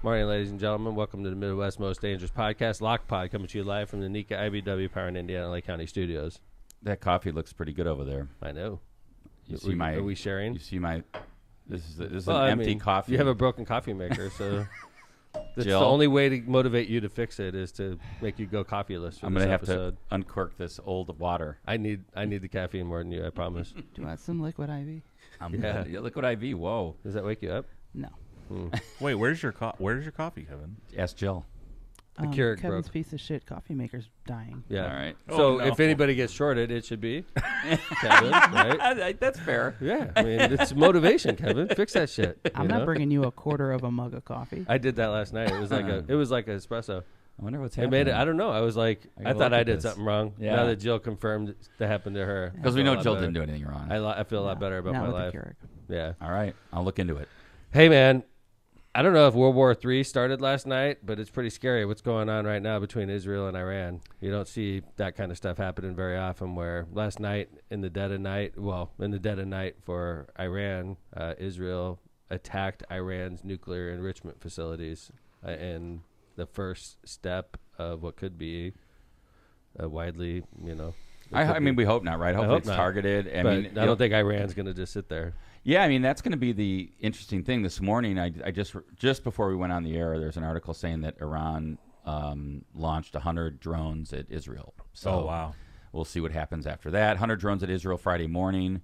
Morning, ladies and gentlemen. Welcome to the Midwest Most Dangerous Podcast, Lock Pod, coming to you live from the Nika IBW Power in Indiana Lake County Studios. That coffee looks pretty good over there. I know. Are we sharing? You see my... This is an empty coffee. You have a broken coffee maker, so... That's the only way to motivate you to fix it is to make you go coffeeless. I'm going to have to uncork this old water. I need the caffeine more than you, I promise. Do you want some liquid IV? Yeah, liquid IV. Whoa. Does that wake you up? No. Wait, where's your coffee, Kevin? Ask Jill. The Keurig Kevin's broke. piece of shit coffee maker's dying. Yeah. All right. So if anybody gets shorted, it should be Kevin, right? That's fair. Yeah. I mean, it's motivation, Kevin. Fix that shit. I'm not bringing you a quarter of a mug of coffee. I did that last night. It was like an espresso. I wonder what's It happening. made it. I don't know. I was like, I thought I did something wrong. Yeah. Now that Jill confirmed that happened to her, Because we know Jill didn't do anything wrong. I feel a lot better about Not my with life. the Keurig. Yeah. All right. I'll look into it. Hey, man. I don't know if World War III started last night, but it's pretty scary what's going on right now between Israel and Iran. You don't see that kind of stuff happening very often, where last night in the dead of night for Iran, Israel attacked Iran's nuclear enrichment facilities in the first step of what could be a widely, I mean, we hope not, right? Hopefully hope it's not. targeted. I don't think Iran's going to just sit there. Yeah, I mean, that's going to be the interesting thing. This morning, I just before we went on the air, there's an article saying that Iran launched 100 drones at Israel. So wow. We'll see what happens after that. 100 drones at Israel Friday morning,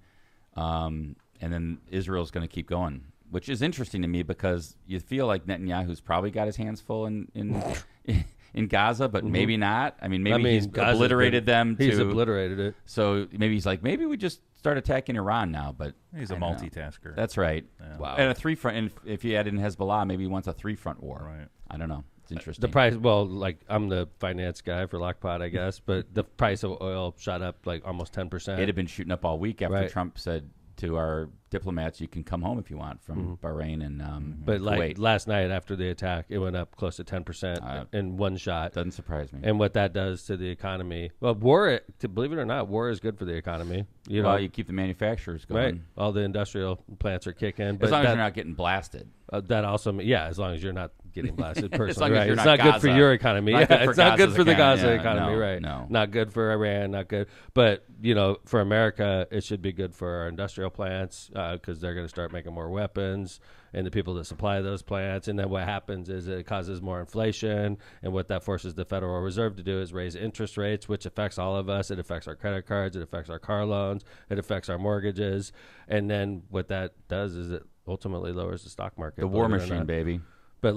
and then Israel's going to keep going, which is interesting to me because you feel like Netanyahu's probably got his hands full in Gaza, but maybe not. I mean, maybe he's Gaza's obliterated them. He's obliterated it. So maybe he's like, maybe we just start attacking Iran now. But he's a multitasker. That's right. Yeah. Wow. And a three-front. And if you add in Hezbollah, maybe he wants a three-front war. Right. I don't know. It's interesting. The price, I'm the finance guy for Lockpot, I guess, but the price of oil shot up like almost 10%. It had been shooting up all week after Right. Trump said to our diplomats, you can come home if you want from Bahrain and But Kuwait. last night after the attack, it went up close to 10% in one shot. Doesn't surprise me. And what that does to the economy. Well, believe it or not, war is good for the economy. You keep the manufacturers going. Right. All the industrial plants are kicking. But As long as you're not getting blasted. That also, as long as you're not getting blasted personally. long as Right. you're It's not not good for Gaza. your economy. Not good for It's not good Gaza's for the economy. Gaza Yeah, economy, no, right? no. Not good for Iran, not good. But, for America, it should be good for our industrial plants because they're going to start making more weapons and the people that supply those plants. And then what happens is it causes more inflation. And what that forces the Federal Reserve to do is raise interest rates, which affects all of us. It affects our credit cards. It affects our car loans. It affects our mortgages. And then what that does is it ultimately lowers the stock market. The war machine, baby. But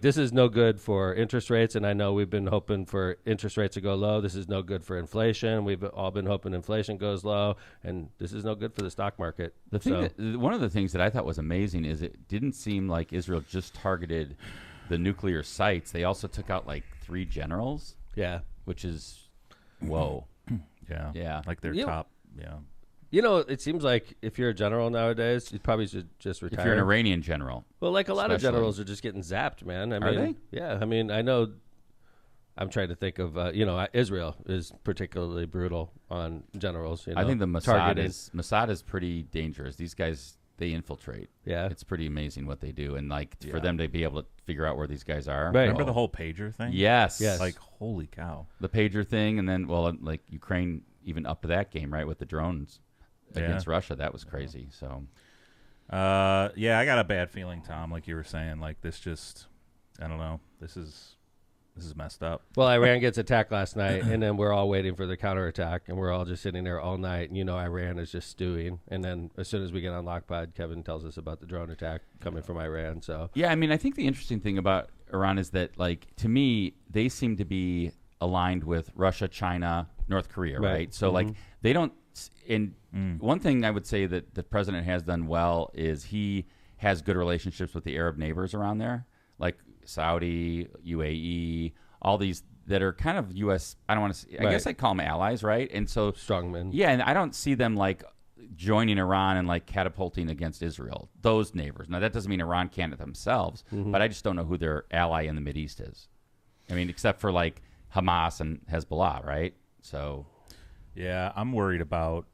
this is no good for interest rates, and I know we've been hoping for interest rates to go low. This is no good for inflation. We've all been hoping inflation goes low, and this is no good for the stock market. One of the things that I thought was amazing is it didn't seem like Israel just targeted the nuclear sites. They also took out 3 generals. Yeah. Which is, whoa. Yeah. Like their top, yeah. It seems like if you're a general nowadays, you probably should just retire. If you're an Iranian general. Well, a lot of generals are just getting zapped, man. Are they? Yeah. I mean, I know. I'm trying to think of, Israel is particularly brutal on generals. I think the Mossad is pretty dangerous. These guys, they infiltrate. Yeah. It's pretty amazing what they do. And for them to be able to figure out where these guys are. Right. Remember the whole pager thing? Yes. Holy cow. The pager thing. And then, Ukraine, even up to that game, right, with the drones. Against Russia, that was crazy. So, I got a bad feeling, Tom. Like you were saying, this just, I don't know. This is messed up. Well, Iran gets attacked last night, and then we're all waiting for the counterattack, and we're all just sitting there all night. And Iran is just stewing. And then as soon as we get on Lockpod, Kevin tells us about the drone attack coming from Iran. So I mean, I think the interesting thing about Iran is that, to me, they seem to be aligned with Russia, China, North Korea, right? So, they don't. And one thing I would say that the president has done well is he has good relationships with the Arab neighbors around there, like Saudi, UAE, all these that are kind of U.S. I don't want to say, I guess I'd call them allies, right? And so strongmen. Yeah, and I don't see them joining Iran and catapulting against Israel. Those neighbors. Now that doesn't mean Iran can't themselves, but I just don't know who their ally in the Mideast is. I mean, except for Hamas and Hezbollah, right? So. Yeah, I'm worried about,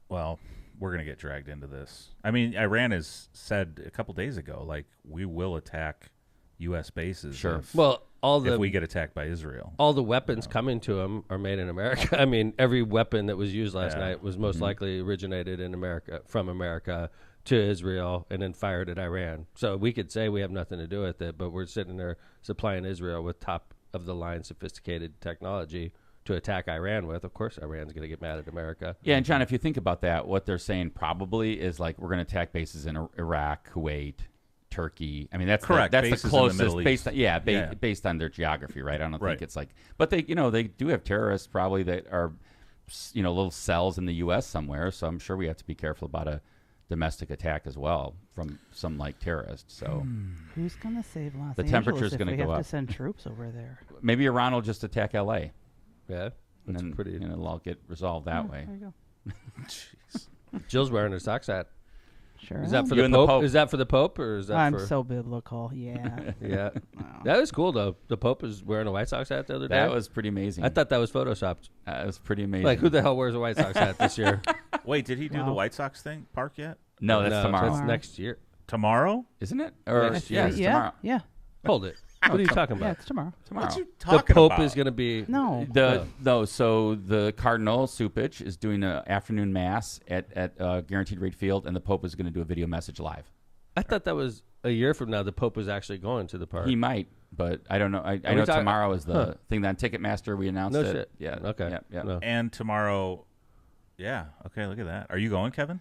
we're going to get dragged into this. I mean, Iran has said a couple days ago, we will attack U.S. bases. Sure. Well, if we get attacked by Israel. All the weapons coming to them are made in America. I mean, every weapon that was used last night was most likely originated in America, from America to Israel, and then fired at Iran. So we could say we have nothing to do with it, but we're sitting there supplying Israel with top-of-the-line sophisticated technology to attack Iran with. Of course, Iran's going to get mad at America. Yeah, and John, if you think about that, what they're saying probably is like we're going to attack bases in Iraq, Kuwait, Turkey. I mean, that's correct. That's bases the closest, in the Middle East. Based on their geography, right? I don't think it's like, but they do have terrorists probably that are, little cells in the U.S. somewhere. So I'm sure we have to be careful about a domestic attack as well from some like terrorist. So Who's going to save Los The Angeles temperature's if gonna we go have up. to send troops over there? maybe Iran will just attack L.A. Yeah, and that's then pretty. it'll all get resolved that way. There you go. Jeez. Jill's wearing her socks hat. Sure. Is that for You the and the Pope? Pope. Is that for the Pope, or is that I'm for? so biblical. Yeah. Yeah, Wow. that was cool though. The Pope was wearing a White Sox hat the other day. That was pretty amazing. I thought that was photoshopped. That was pretty amazing. Like, who the hell wears a White Sox hat this year? Wait, did he do the Wow. White Sox thing park yet? No, that's No, tomorrow. That's next year. Tomorrow? Isn't it? Or Next yeah, year. it's yeah. tomorrow. Yeah. Hold it. What are you talking Yeah, about? it's tomorrow. Tomorrow. What you The talking Pope about? is going to be. No. So the Cardinal Supich is doing an afternoon mass at Guaranteed Rate Field, and the Pope is going to do a video message live. I thought that was a year from now. The Pope was actually going to the park. He might, but I don't know. I we know talking- tomorrow is the thing that on Ticketmaster we announced No it. shit. Yeah. Okay. Yeah. No. And tomorrow, yeah. Okay, look at that. Are you going, Kevin?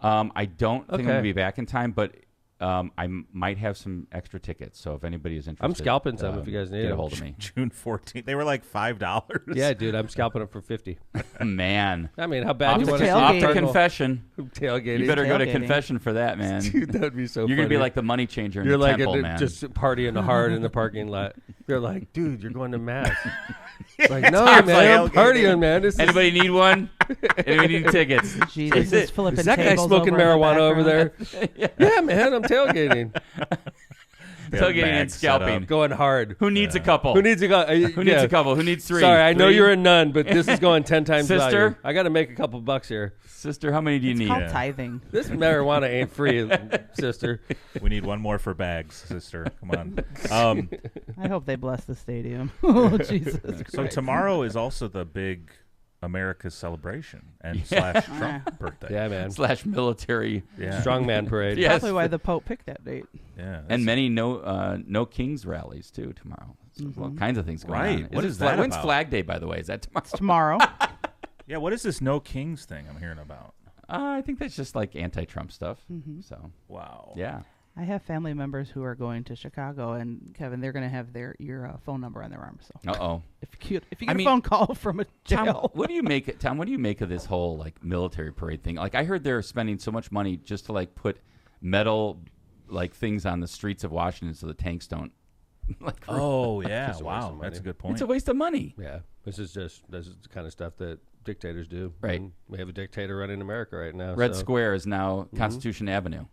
I don't think I'm Okay. going to be back in time, but I might have some extra tickets. So if anybody is interested, I'm scalping some if you guys need get a them. hold of me. June 14th. They were like $5. Yeah, dude, I'm scalping them for 50. Man, I mean, how bad do you want to see tailgate. off to Tailgating. confession. tailgating? You better go to Tailgating. confession for that, man. Dude, that'd be so. You're funny. gonna be like the money changer in You're the like temple, man. just partying hard in the parking lot. They're like, dude, you're going to mass. Like, no, Tom's man, like, I'm okay, partying, man. This is, Anybody need one? Anybody need tickets? Jesus is flipping is that guy tables smoking over in the marijuana over background. there? Yeah, man, I'm tailgating. Tailgating and bags set up. scalping. Going hard. Who needs a couple? Who needs a guy? Who needs a couple? Who needs three? Sorry, I know Three? you're a nun, but this is going 10 times Sister? value. I got to make a couple bucks here. Sister, how many do you It's need? called Yeah. tithing. This marijuana ain't free, sister. We need one more for bags, sister. Come on. I hope they bless the stadium. Oh, Jesus So Christ. tomorrow is also the big America's celebration and slash Trump birthday. Yeah, man. / military. Yeah. Strongman parade. Yes. Probably why the Pope picked that date. Yeah. And many no Kings rallies too tomorrow. So all kinds of things going Right. on. What it is that When's about? Flag Day, by the way? Is that tomorrow? It's tomorrow. Yeah, what is this no kings thing I'm hearing about? I think that's just like anti-Trump stuff. So Wow. yeah. I have family members who are going to Chicago, and Kevin, they're going to have your phone number on their arm. So if you get I a mean, phone call from a Tom, jail, what do you make? Tom, what do you make of this whole like military parade thing? Like I heard they're spending so much money just to like put metal like things on the streets of Washington so the tanks don't. Like, Oh, yeah. Just a waste Wow. of That's a money. good point. it's a waste of money. Yeah, this is the kind of stuff that dictators do. Right. And we have a dictator running America right now. Red so. Square is now Constitution Avenue.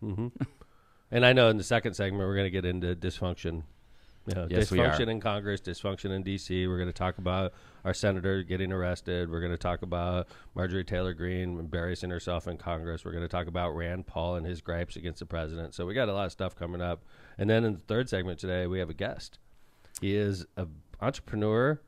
And I know in the second segment we're going to get into dysfunction. You know, Yes, we are. dysfunction in Congress, dysfunction in D.C. We're going to talk about our senator getting arrested. We're going to talk about Marjorie Taylor Greene embarrassing herself in Congress. We're going to talk about Rand Paul and his gripes against the president. So we got a lot of stuff coming up. And then in the third segment today, we have a guest. He is an entrepreneur,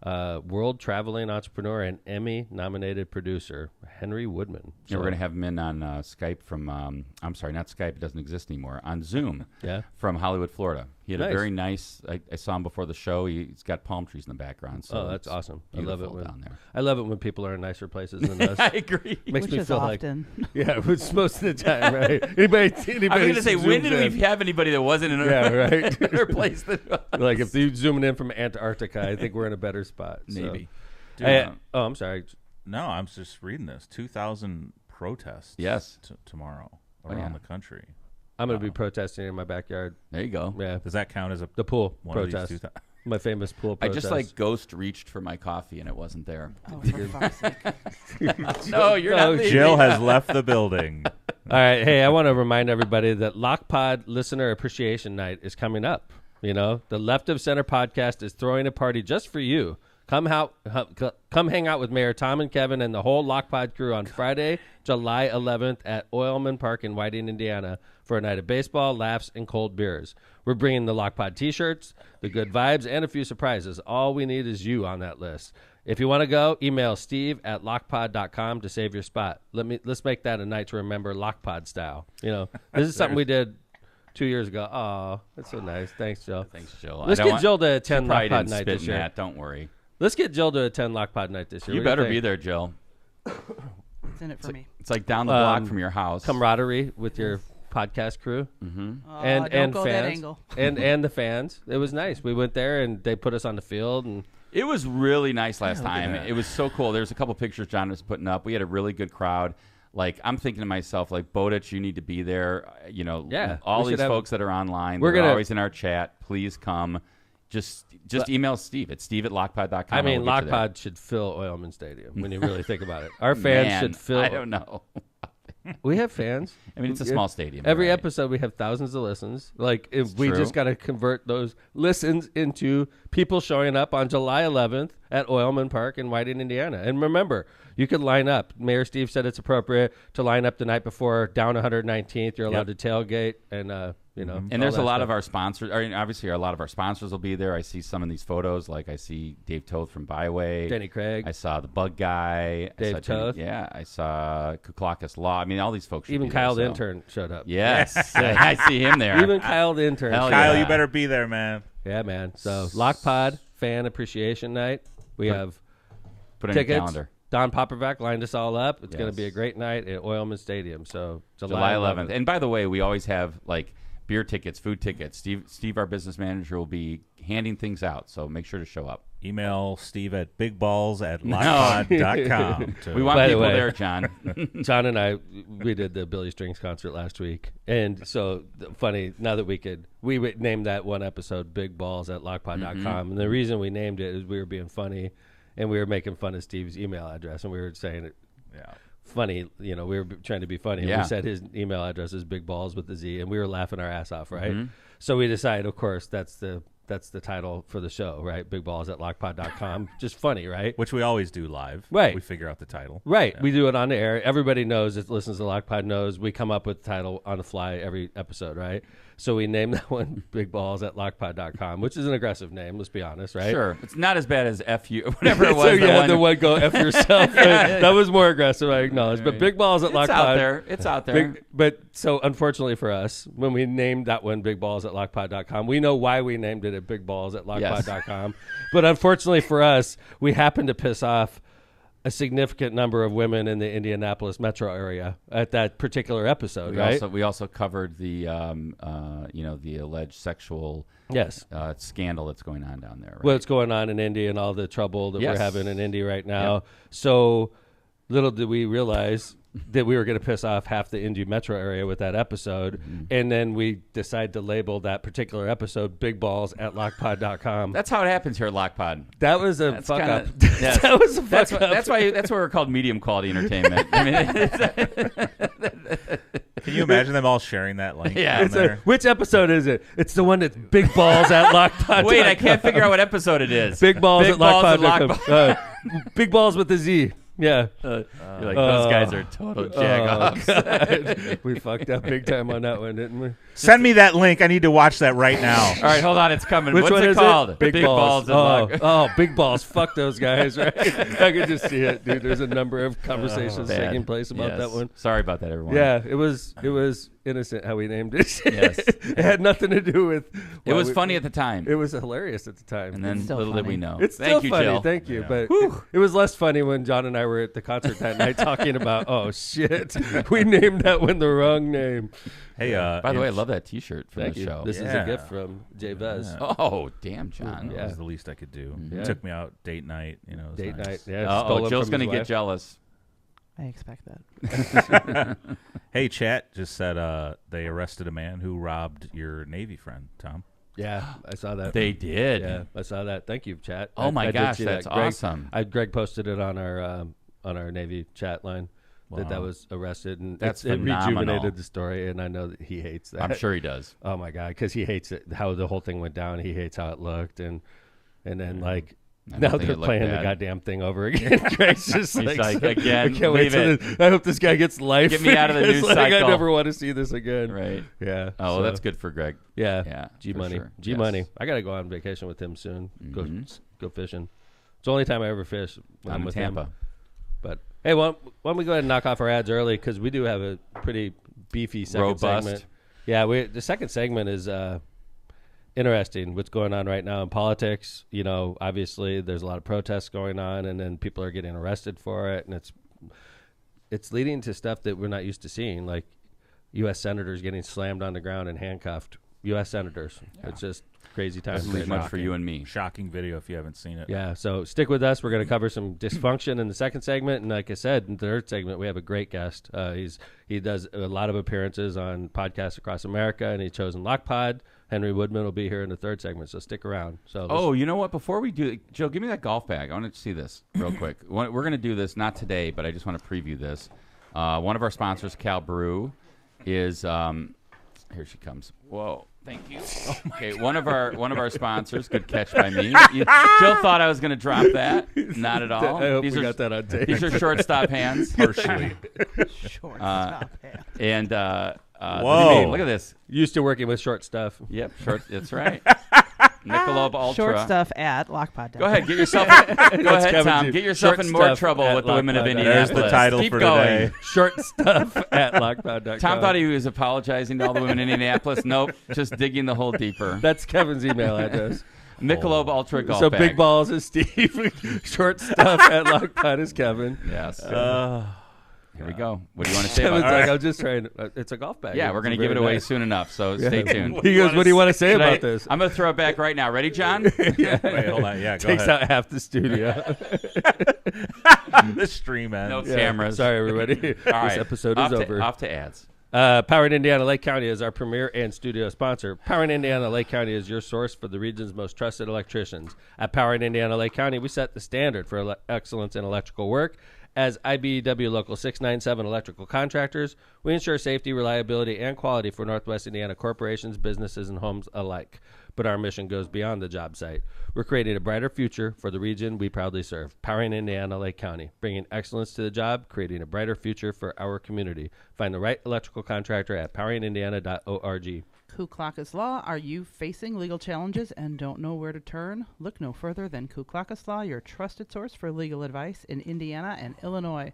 world traveling entrepreneur, and Emmy-nominated producer, Henry Woodman. Yeah, we're going to have him in on Skype from, I'm sorry, not Skype, it doesn't exist anymore, on Zoom from Hollywood, Florida. He had a very nice, I saw him before the show, he's got palm trees in the background. So that's awesome. I love it down there. I love it when people are in nicer places than us. I agree. Makes which me is feel often. like it's most of the time, right? Anybody I'm going to say, when zooms did in- we have anybody that wasn't in a right. better place than us? Like if you're zooming in from Antarctica, I think we're in a better spot. So. Maybe. Dude, I'm sorry. no, I'm just reading this. 2,000 protests Yes. tomorrow Oh, around yeah. the country. I'm going to be protesting in my backyard. There you go. Yeah, Does that count as a the pool one of these protest. 2,000? My famous pool I protest. just like ghost reached for my coffee and it wasn't there. Oh, for fuck's sake. No, you're No, not leaving. Jill has left the building. All right. Hey, I want to remind everybody that LockPod Listener Appreciation Night is coming up. You know, the Left of Center podcast is throwing a party just for you. Come hang out with Mayor Tom and Kevin and the whole Lockpod crew on Friday, July 11th at Oilman Park in Whiting, Indiana for a night of baseball, laughs, and cold beers. We're bringing the Lockpod t-shirts, the good vibes, and a few surprises. All we need is you on that list. If you want to go, email steve@lockpod.com to save your spot. Let's make that a night to remember Lockpod style. This is something we did 2 years ago. Oh, that's so nice. Thanks, Jill. Thanks, Jill. Let's get Jill to attend Lockpod Lockpod night this year. Don't worry. Let's get Jill to attend Lockpod night this year. You better be there, Jill. It's in it for me. It's like down the block from your house. Camaraderie with your podcast crew. Mm-hmm. And don't go fans. that angle. and the fans. It was nice. We went there and they put us on the field and it was really nice last time. It was so cool. There's a couple pictures John was putting up. We had a really good crowd. Like, I'm thinking to myself, like, Bowditch, you need to be there. All these folks that are online, they're always in our chat. Please come. Just email Steve. It's steve@lockpod.com. I mean, Lockpod should fill Oilman Stadium when you really think think about it. Our fans should fill. I don't know. We have fans. I mean, it's a small stadium. Every episode, we have thousands of listens. Like, if we just got to convert those listens into people showing up on July 11th at Oilman Park in Whiting, Indiana. And remember, you could line up. Mayor Steve said it's appropriate to line up the night before down 119th. You're allowed to tailgate and And there's a lot of our sponsors. Obviously, a lot of our sponsors will be there. I see some of these photos. Like, I see Dave Toth from Byway. Denny Craig. I saw the Bug Guy. Dave Toth. I saw Kuklakis Law. I mean, all these folks. Even Kyle the intern showed up. Yes. I see him there. Even Kyle the intern. Kyle, you better be there, man. Yeah, man. So, Lockpod Fan Appreciation Night. We have put in tickets. your calendar. Don Poppervac lined us all up. It's going to be a great night at Oilman Stadium. So, July 11th. And by the way, we always have, like, beer tickets, food tickets. Steve, our business manager, will be handing things out, so make sure to show up. Email Steve at bigballs@lockpod.com. We want people there, John. John and I, we did the Billy Strings concert last week, and so funny. Now that we would name that one episode bigballs@lockpod.com, and the reason we named it is we were being funny, and we were making fun of Steve's email address, and we were saying it. Yeah. Funny, we were trying to be funny. And we said his email address is bigballs with the Z, and we were laughing our ass off, right? Mm-hmm. So we decided, of course, that's the title for the show, right? Bigballs@lockpod.com. Just funny, right? Which we always do live. Right. We figure out the title. Right. Yeah. We do it on the air. Everybody knows that listens to Lockpod knows we come up with the title on the fly every episode, right? So we named that one bigballs@lockpod.com, which is an aggressive name, let's be honest, right? Sure. It's not as bad as FU, whatever it was. So you had the one go F yourself. That was more aggressive, I acknowledge. But Big Balls at Lockpod. It's out there. But so unfortunately for us, when we named that one bigballs@lockpod.com, we know why we named it at bigballs@lockpod.com. But unfortunately for us, we happened to piss off a significant number of women in the Indianapolis metro area at that particular episode, right? We also covered the, the alleged sexual scandal that's going on down there. Right? What's going on in Indy and all the trouble that we're having in Indy right now. Yep. So little did we realize that we were going to piss off half the Indy metro area with that episode. Mm-hmm. And then we decided to label that particular episode bigballs@lockpod.com. That's how it happens here at Lockpod. That was a fuck up. Yes. That was a fuck up. That's why we're called medium quality entertainment. I mean, can you imagine them all sharing that link? Yeah. Which episode is it? It's the one that's bigballs@lockpod.com. Wait, I can't figure out what episode it is. Bigballs@lockpod.com. Big balls with the Z. Yeah. You're like, those guys are total jag-offs. We fucked up big time on that one, didn't we? Send me that link. I need to watch that right now. All right, hold on. It's coming. Which What's one it is called? It? Big balls. Big balls. Fuck those guys, right? I could just see it, dude. There's a number of conversations taking place about that one. Sorry about that, everyone. Yeah, it was innocent how we named it. Yes. It had nothing to do with... It was funny at the time. It was hilarious at the time. And then little did we know. It's still funny. Jill. Thank you. Yeah. But it was less funny when John and I were at the concert that night talking about, oh, shit, we named that one the wrong name. Hey, by the way, I love that T-shirt for the show. This is a gift from Jay Vez. Yeah. Oh, damn, John. That was the least I could do. Mm-hmm. Took me out date night. Date night. Yeah. Jill's going to get jealous. I expect that. Hey, chat just said they arrested a man who robbed your Navy friend, Tom. Yeah, I saw that. They did. Yeah, I saw that. Thank you, chat. Oh my gosh, that's awesome. Greg posted it on our Navy chat line. Wow. That was arrested, and it rejuvenated the story, and I know that he hates that. I'm sure he does. Oh my god, because he hates it, how the whole thing went down. He hates how it looked, and then like Now they're playing the goddamn thing over again. Greg's just like again, I can't wait I hope this guy gets life. Get me out of the news cycle. I never want to see this again. Right. Yeah. Oh, well, that's good for Greg. Yeah. Yeah. G-Money. Sure. G-Money. Yes. I got to go on vacation with him soon. Go fishing. It's the only time I ever fish when I'm with Tampa. him. But, hey, why don't we go ahead and knock off our ads early because we do have a pretty beefy second segment. Yeah, the second segment is interesting what's going on right now in politics. You know, obviously there's a lot of protests going on, and then people are getting arrested for it, and it's leading to stuff that we're not used to seeing, like U.S. senators getting slammed on the ground and handcuffed. U.S. senators. Yeah. It's just crazy times. That's much for you and me. Shocking video if you haven't seen it. Yeah, so stick with us. We're going to cover some dysfunction in the second segment, and like I said, in the third segment, we have a great guest. He does a lot of appearances on podcasts across America, and he's chosen Lockpod. Henry Woodman will be here in the third segment, so stick around. So, you know what? Before we do it, Joe, give me that golf bag. I want to see this real quick. We're going to do this, not today, but I just want to preview this. One of our sponsors, Cal Brew, is here she comes. Whoa. Thank you. Okay, one of our sponsors. Good catch by me. Jill thought I was going to drop that. Not at all. I hope we got that on tape. These are shortstop hands. Partially. Shortstop hands. And whoa! Look at this. Used to working with short stuff. Yep, short. That's right. Michelob Ultra. Short stuff at Lockpod. Go ahead, get yourself. Go ahead, Tom. Get yourself in more trouble with the women of Indianapolis. There's the title Keep for going. today. Short stuff at lockpod.com. Tom thought he was apologizing to all the women in Indianapolis. Nope, just digging the hole deeper. That's Kevin's email address. Michelob Ultra golf So bag. big balls is Steve. Short stuff at Lockpod is Kevin. Yes. Here we go. What do you want to say about Kevin's that? like, I'm just trying to, it's a golf bag. Yeah, we're going to give it away soon enough, so stay tuned. He goes, what do you want to say about this? I'm going to throw it back right now. Ready, John? Yeah. Wait, hold on. Yeah, go Takes ahead. out half the studio. The stream ends. No cameras. Sorry, everybody. All right. This episode is over. Off to ads. Power in Indiana Lake County is our premier and studio sponsor. Power in Indiana Lake County is your source for the region's most trusted electricians. At Power in Indiana Lake County, we set the standard for excellence in electrical work. As IBEW Local 697 electrical contractors, we ensure safety, reliability, and quality for Northwest Indiana corporations, businesses, and homes alike. But our mission goes beyond the job site. We're creating a brighter future for the region we proudly serve. Powering Indiana Lake County, bringing excellence to the job, creating a brighter future for our community. Find the right electrical contractor at poweringindiana.org. Kuklakis Law. Are you facing legal challenges and don't know where to turn? Look no further than Kuklakis Law, your trusted source for legal advice in Indiana and Illinois.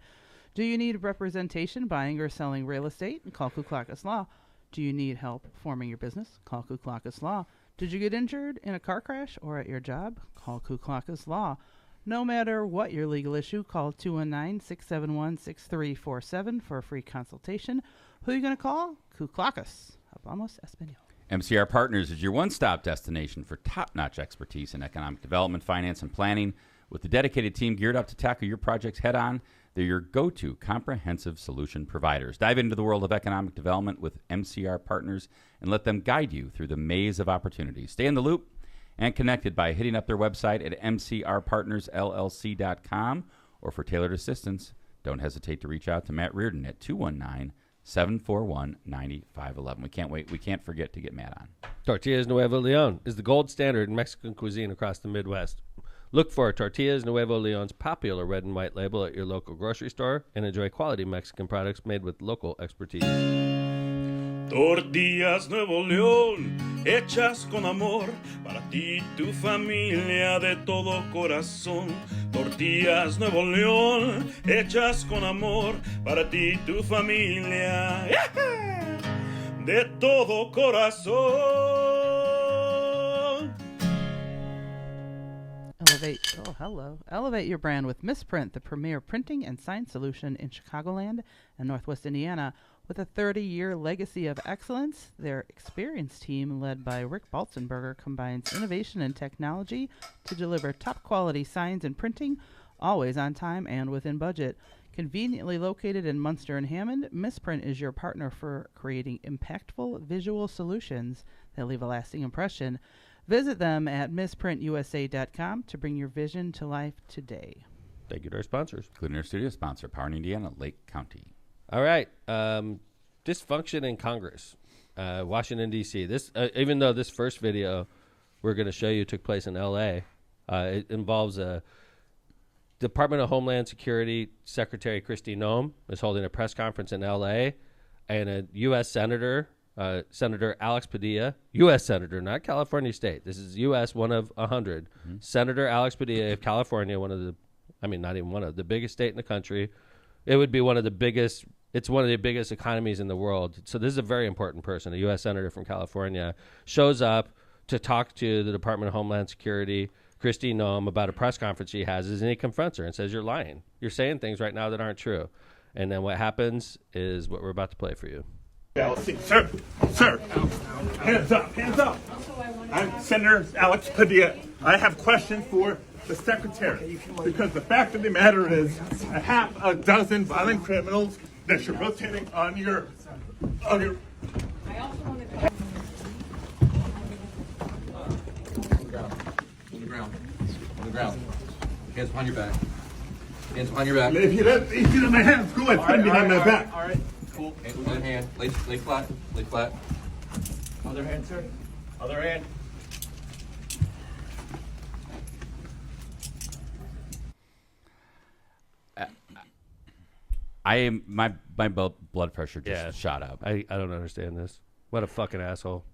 Do you need representation buying or selling real estate? Call Kuklakis Law. Do you need help forming your business? Call Kuklakis Law. Did you get injured in a car crash or at your job? Call Kuklakis Law. No matter what your legal issue, call 219-671-6347 for a free consultation. Who are you going to call? Kuklakis. Vamos Espanol. MCR Partners is your one-stop destination for top-notch expertise in economic development, finance, and planning. With a dedicated team geared up to tackle your projects head-on, they're your go-to comprehensive solution providers. Dive into the world of economic development with MCR Partners and let them guide you through the maze of opportunities. Stay in the loop and connected by hitting up their website at mcrpartnersllc.com, or for tailored assistance, don't hesitate to reach out to Matt Reardon at 219-741-9511. We can't forget to get Matt on. Tortillas Nuevo Leon is the gold standard in Mexican cuisine across the Midwest. Look for Tortillas Nuevo Leon's popular red and white label at your local grocery store and enjoy quality Mexican products made with local expertise. Tortillas Nuevo León, hechas con amor, para ti y tu familia de todo corazón. Tortillas Nuevo León, hechas con amor, para ti y tu familia, de todo corazón. Elevate your brand with Misprint, the premier printing and sign solution in Chicagoland and Northwest Indiana. With a 30-year legacy of excellence, their experienced team, led by Rick Balzenberger, combines innovation and technology to deliver top-quality signs and printing, always on time and within budget. Conveniently located in Munster and Hammond, Misprint is your partner for creating impactful visual solutions that leave a lasting impression. Visit them at misprintusa.com to bring your vision to life today. Thank you to our sponsors. Including our studio sponsor, Power in Indiana, Lake County. All right. Dysfunction in Congress, Washington, D.C. This, even though this first video we're going to show you took place in L.A., It involves a Department of Homeland Security Secretary Kristi Noem is holding a press conference in L.A., and a U.S. Senator, Senator Alex Padilla, U.S. Senator, not California State. This is U.S., one of 100. Senator Alex Padilla of California, not even one of the biggest state in the country. It would be one of the biggest. It's one of the biggest economies in the world. So this is a very important person. A U.S. Senator from California shows up to talk to the Department of Homeland Security, Kristi Noem, about a press conference she has, and he confronts her and says, "You're lying. You're saying things right now that aren't true." And then what happens is what we're about to play for you. Sir, hands up. I'm Senator Alex Padilla. I have questions for the secretary, because the fact of the matter is a half a dozen violent criminals that you're rotating on your on the ground. Hands behind your back. Hands behind your back. If you let my hands go, I'd put behind my back. All right. Cool. One hand. Lay flat. Lay flat. Other hand, sir. Other hand. My blood pressure just shot up. I don't understand this. What a fucking asshole.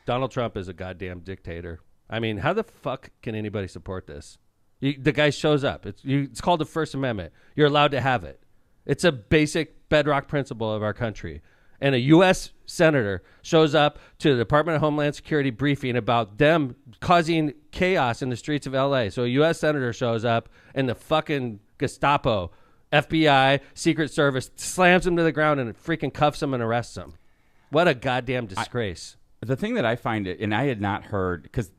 Donald Trump is a goddamn dictator. I mean, how the fuck can anybody support this? The guy shows up. It's called the First Amendment. You're allowed to have it. It's a basic bedrock principle of our country. And a U.S. senator shows up to the Department of Homeland Security briefing about them causing chaos in the streets of L.A. So a U.S. senator shows up, and the fucking Gestapo, FBI, Secret Service slams him to the ground and freaking cuffs him and arrests him. What a goddamn disgrace. The thing that I find, and I had not heard, because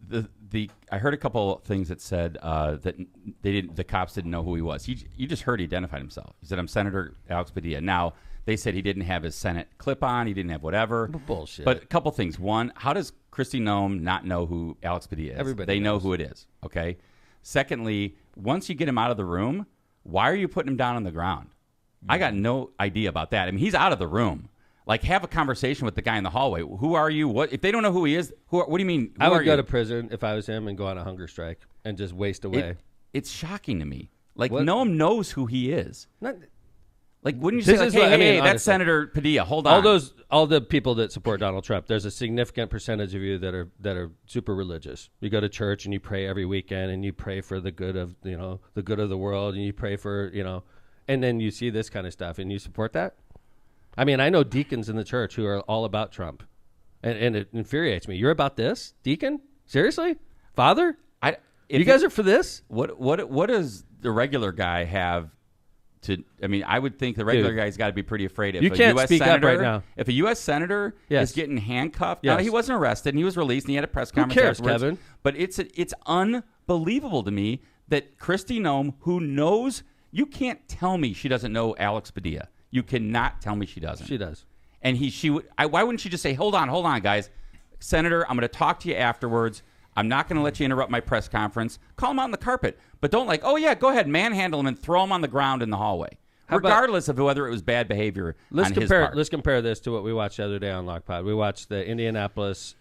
I heard a couple things that said that the cops didn't know who he was. You just heard he identified himself. He said, "I'm Senator Alex Padilla." Now, they said he didn't have his Senate clip on. He didn't have whatever. Bullshit. But a couple things. One, how does Kristi Noem not know who Alex Padilla is? Everybody know knows who it is. Okay. Secondly, once you get him out of the room, why are you putting him down on the ground? I got no idea about that. I mean, he's out of the room. Like, have a conversation with the guy in the hallway. Who are you? What if they don't know who he is? What do you mean? I would go to prison if I was him and go on a hunger strike and just waste away. It's shocking to me. Like, Noem knows who he is. Wouldn't you say, like, hey, that's Senator Padilla. Hold on. All the people that support Donald Trump, there's a significant percentage of you that are super religious. You go to church and you pray every weekend, and you pray for the good of the world, and you pray for and then you see this kind of stuff and you support that. I mean, I know deacons in the church who are all about Trump, and it infuriates me. You're about this, deacon? Seriously, Father? You guys are for this? What does the regular guy have to? I mean, I would think the regular guy's got to be pretty afraid. If you can't speak up right now. If a U.S. senator is getting handcuffed, yes. now he wasn't arrested and he was released and he had a press conference. Who cares, afterwards. Kevin? But it's unbelievable to me that Kristi Noem, who knows, you can't tell me she doesn't know Alex Padilla. You cannot tell me she doesn't. She does. And why wouldn't she just say, hold on, guys. Senator, I'm going to talk to you afterwards. I'm not going to let you interrupt my press conference. Call him out on the carpet. But don't go ahead, manhandle him and throw him on the ground in the hallway. Regardless of whether it was bad behavior on his part. Let's compare this to what we watched the other day on Lockpod. We watched the Indianapolis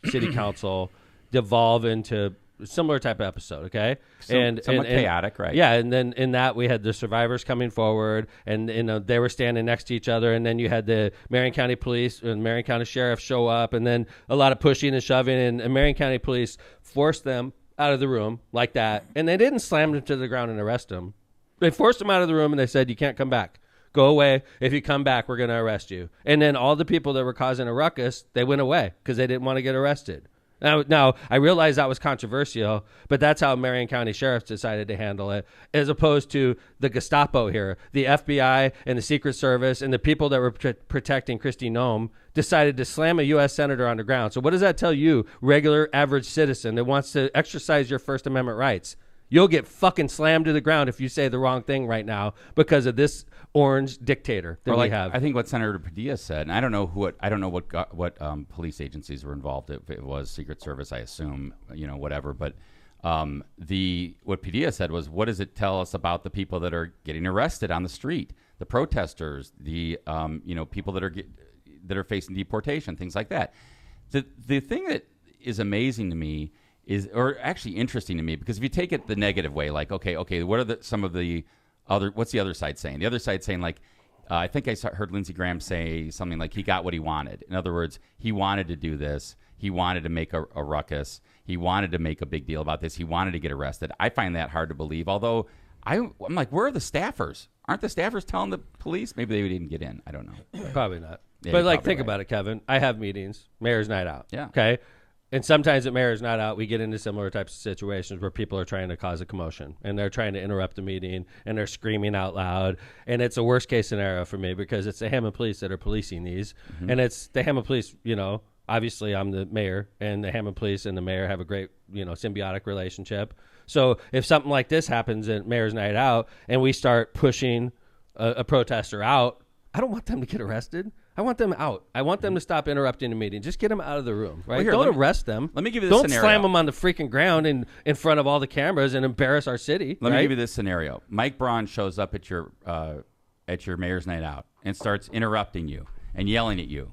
City Council devolve into similar type of episode, okay? Somewhat chaotic, right? Yeah, and then in that we had the survivors coming forward, and they were standing next to each other, and then you had the Marion County Police and Marion County Sheriff show up, and then a lot of pushing and shoving, and Marion County Police forced them out of the room like that, and they didn't slam them to the ground and arrest them. They forced them out of the room, and they said, "You can't come back. Go away. If you come back, we're going to arrest you." And then all the people that were causing a ruckus, they went away because they didn't want to get arrested. Now, I realize that was controversial, but that's how Marion County Sheriff decided to handle it, as opposed to the Gestapo here. The FBI and the Secret Service and the people that were protecting Kristi Noem decided to slam a U.S. senator on the ground. So what does that tell you, regular average citizen that wants to exercise your First Amendment rights? You'll get fucking slammed to the ground if you say the wrong thing right now because of this orange dictator that we have. I think what Senator Padilla said, and I don't know what police agencies were involved. If it was Secret Service, I assume, whatever. But what Padilla said was, what does it tell us about the people that are getting arrested on the street, the protesters, the people that are facing deportation, things like that. The thing that is amazing to me or actually interesting to me, because if you take it the negative way, like, okay, what are what's the other side saying? The other side saying, like, I think I heard Lindsey Graham say something like he got what he wanted. In other words, he wanted to do this. He wanted to make a ruckus. He wanted to make a big deal about this. He wanted to get arrested. I find that hard to believe, although I'm like, where are the staffers? Aren't the staffers telling the police? Maybe they didn't get in. I don't know. Probably not. Yeah, but like, think right. about it, Kevin. I have meetings. Mayor's night out. Yeah. Okay. And sometimes at Mayor's Night Out, we get into similar types of situations where people are trying to cause a commotion and they're trying to interrupt the meeting and they're screaming out loud. And it's a worst case scenario for me because it's the Hammond police that are policing these. Mm-hmm. And it's the Hammond police, obviously I'm the mayor, and the Hammond police and the mayor have a great, symbiotic relationship. So if something like this happens at Mayor's Night Out and we start pushing a protester out, I don't want them to get arrested. I want them out. I want them to stop interrupting the meeting. Just get them out of the room, right? Well, Don't arrest them. Let me give you this scenario. Don't slam them on the freaking ground in front of all the cameras and embarrass our city. Let me give you this scenario. Mike Braun shows up at your Mayor's Night Out and starts interrupting you and yelling at you.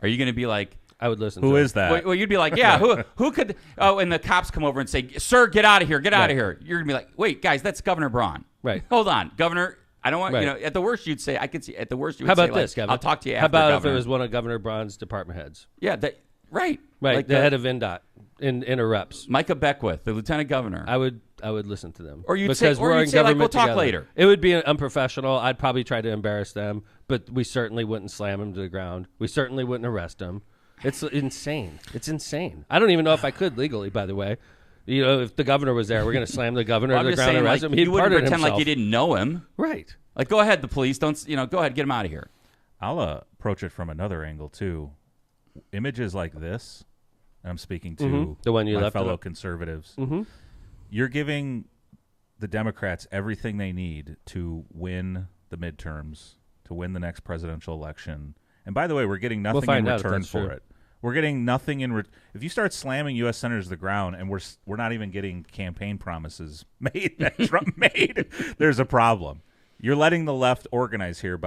Are you going to be like, I would listen Who to is that? Well, you'd be like, yeah, who could? Oh, and the cops come over and say, sir, get out of here, get out of here. You're going to be like, wait, guys, that's Governor Braun. Right. Hold on, Governor. I don't want, Right. at the worst you'd say, I could see, at the worst you would How about say, this, Kevin? I'll talk to you after, How about Governor. if it was one of Governor Braun's department heads? Yeah, right. Right, Like the head of INDOT interrupts. Micah Beckwith, the lieutenant governor. I would listen to them. Or you'd because say, we're in like, government we'll talk together. later. It would be unprofessional. I'd probably try to embarrass them, but we certainly wouldn't slam them to the ground. We certainly wouldn't arrest them. It's insane. It's insane. I don't even know if I could legally, by the way. If the governor was there, we're going to slam the governor to the ground and arrest him. He'd you wouldn't pardon pretend himself. like you didn't know him. Right. Like, go ahead, the police. Don't, go ahead, get him out of here. I'll approach it from another angle, too. Images like this, and I'm speaking to the one you my left fellow up. conservatives, you're giving the Democrats everything they need to win the midterms, to win the next presidential election. And by the way, we're getting nothing in return for it. We're getting nothing in if you start slamming U.S. senators to the ground, and we're not even getting campaign promises made that Trump made, there's a problem. You're letting the left organize here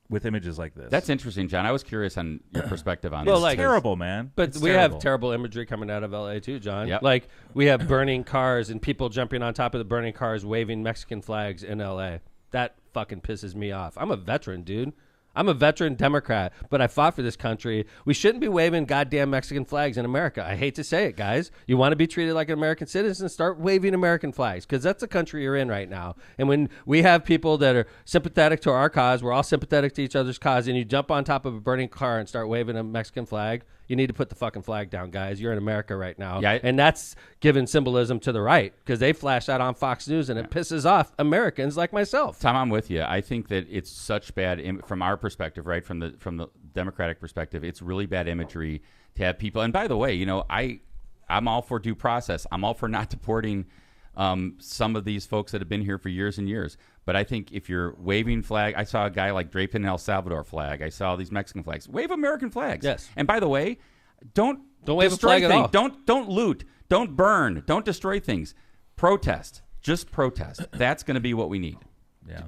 with images like this. That's interesting, John. I was curious on your perspective on Well, this. like- It's terrible, man. But It's we terrible. have terrible imagery coming out of L.A. too, John. Yep. Like, we have burning cars and people jumping on top of the burning cars waving Mexican flags in L.A. That fucking pisses me off. I'm a veteran, dude. I'm a veteran Democrat, but I fought for this country. We shouldn't be waving goddamn Mexican flags in America. I hate to say it, guys. You want to be treated like an American citizen? Start waving American flags, because that's the country you're in right now. And when we have people that are sympathetic to our cause, we're all sympathetic to each other's cause, and you jump on top of a burning car and start waving a Mexican flag, you need to put the fucking flag down, guys. You're in America right now. Yeah, and that's giving symbolism to the right, because they flash that on Fox News, and it pisses off Americans like myself. Tom, I'm with you. I think that it's such bad from our perspective, right? From the Democratic perspective, it's really bad imagery to have people. And by the way, I'm all for due process. I'm all for not deporting some of these folks that have been here for years and years. But I think if you're waving flag, I saw a guy like draping an El Salvador flag. I saw these Mexican flags. Wave American flags. Yes. And by the way, don't wave a destroy flag at things. all. Don't loot. Don't burn. Don't destroy things. Protest. Just protest. That's going to be what we need.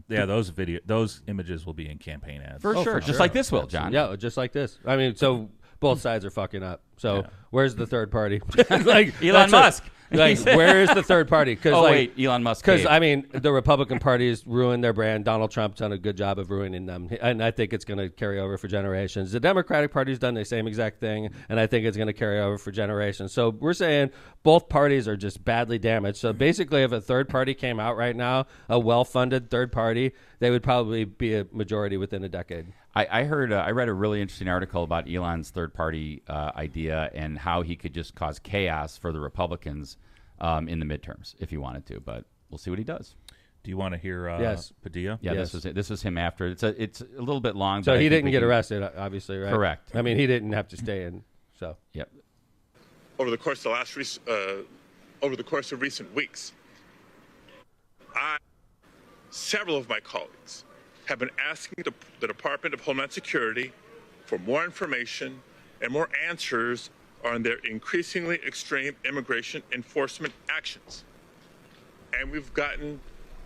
Yeah. Those images will be in campaign ads For sure. Just like this will, John. Yeah, just like this. I mean, so both sides are fucking up. So where's the third party? Like Elon Musk. Like, where is the third party? Wait, Elon Musk. Because, I mean, the Republican party's ruined their brand. Donald Trump's done a good job of ruining them. And I think it's going to carry over for generations. The Democratic Party's done the same exact thing, and I think it's going to carry over for generations. So we're saying both parties are just badly damaged. So basically, if a third party came out right now, a well-funded third party, they would probably be a majority within a decade. I read a really interesting article about Elon's third party idea and how he could just cause chaos for the Republicans in the midterms if he wanted to, but we'll see what he does. Do you want to hear Padilla? Yeah, Yes. this was him after. It's a little bit long. So but he didn't get arrested, obviously, right? Correct. I mean, he didn't have to stay in. So Yep. Over the course of recent weeks, several of my colleagues have been asking the Department of Homeland Security for more information and more answers on their increasingly extreme immigration enforcement actions. And we've gotten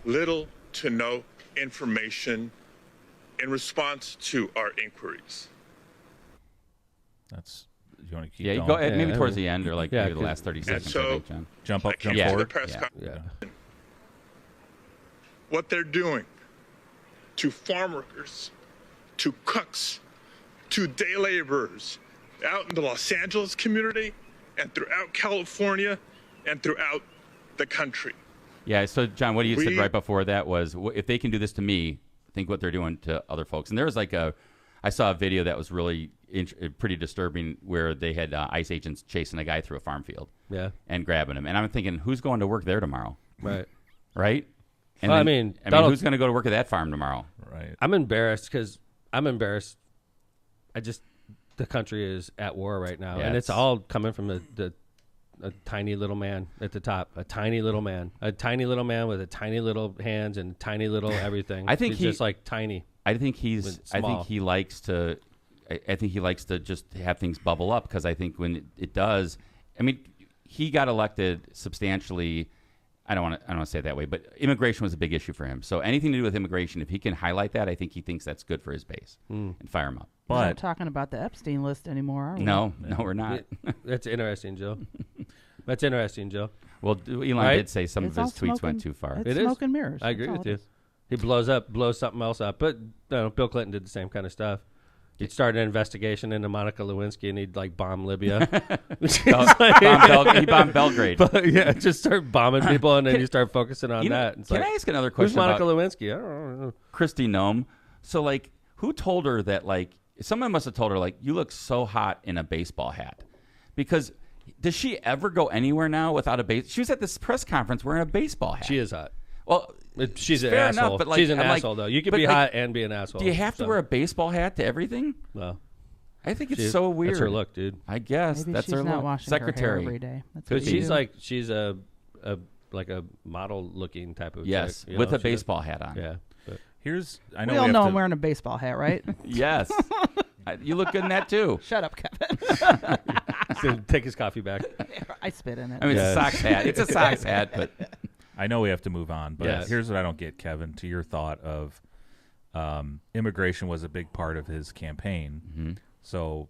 little to no information in response to our inquiries. That's You want to keep Yeah, going? go ahead, maybe towards the end or like maybe the 'cause- last 30 seconds. so- I think, John. Jump up, jump Yeah. forward. press con- Yeah. what they're doing to farm workers, to cooks, to day laborers out in the Los Angeles community and throughout California and throughout the country. Yeah, so John, what you said We- right before that was, if they can do this to me, think what they're doing to other folks. And there was like I saw a video that was really pretty disturbing where they had ICE agents chasing a guy through a farm field. Yeah. And grabbing him. And I'm thinking, who's going to work there tomorrow? Right. Right? And Well, then, Donald- who's going to go to work at that farm tomorrow? Right. I'm embarrassed because the country is at war right now, Yeah, and it's it's- all coming from a tiny little man at the top, a tiny little man with a tiny little hands and tiny little everything. I think he's he- just like tiny. I think I small. think he likes to. I think he likes to just have things bubble up because I think when it does, I mean, he got elected substantially. I don't want to say it that way, but immigration was a big issue for him. So anything to do with immigration, if he can highlight that, I think he thinks that's good for his base and fire him up. We're not But talking about the Epstein list anymore, are we? No, we're not. That's interesting, Joe. That's interesting, Joe. Well, Elon Right? did say some It's of his all tweets smoke went and- too far. It's It is. smoke and mirrors. I agree That's all with it you. is. He blows something else up. But Bill Clinton did the same kind of stuff. He'd start an investigation into Monica Lewinsky, and he'd like bomb Libya. He bombed Belgrade. Yeah, just start bombing people, and then you start focusing on You know, that. It's can like, I ask another who's question Monica about Lewinsky? I don't know. Kristi Noem? So, like, who told her that, like, someone must have told her, like, you look so hot in a baseball hat? Because does she ever go anywhere now without a base? She was at this press conference wearing a baseball hat. She is hot. Well, She's an fair asshole. enough, but, like, she's an I'm like- asshole, though. You can but, be like, hot and be an asshole. do you have to wear a baseball hat to everything? Well, I think it's so weird. That's her look, dude. I guess Maybe that's she's her not look. washing Secretary. her hair every day. That's Because what you she's do. like a model looking type of Yes, chick, you with know? a She baseball hat on. does- Yeah. But I know We all have know to, I'm wearing a baseball hat, right? Yes. You look good in that, too. Shut up, Kevin. he's gonna take his coffee back. I spit in it. I mean, Yeah. it's a Sox hat. It's a Sox hat, but I know we have to move on, but Yes. here's what I don't get, Kevin, to your thought of immigration was a big part of his campaign. Mm-hmm. So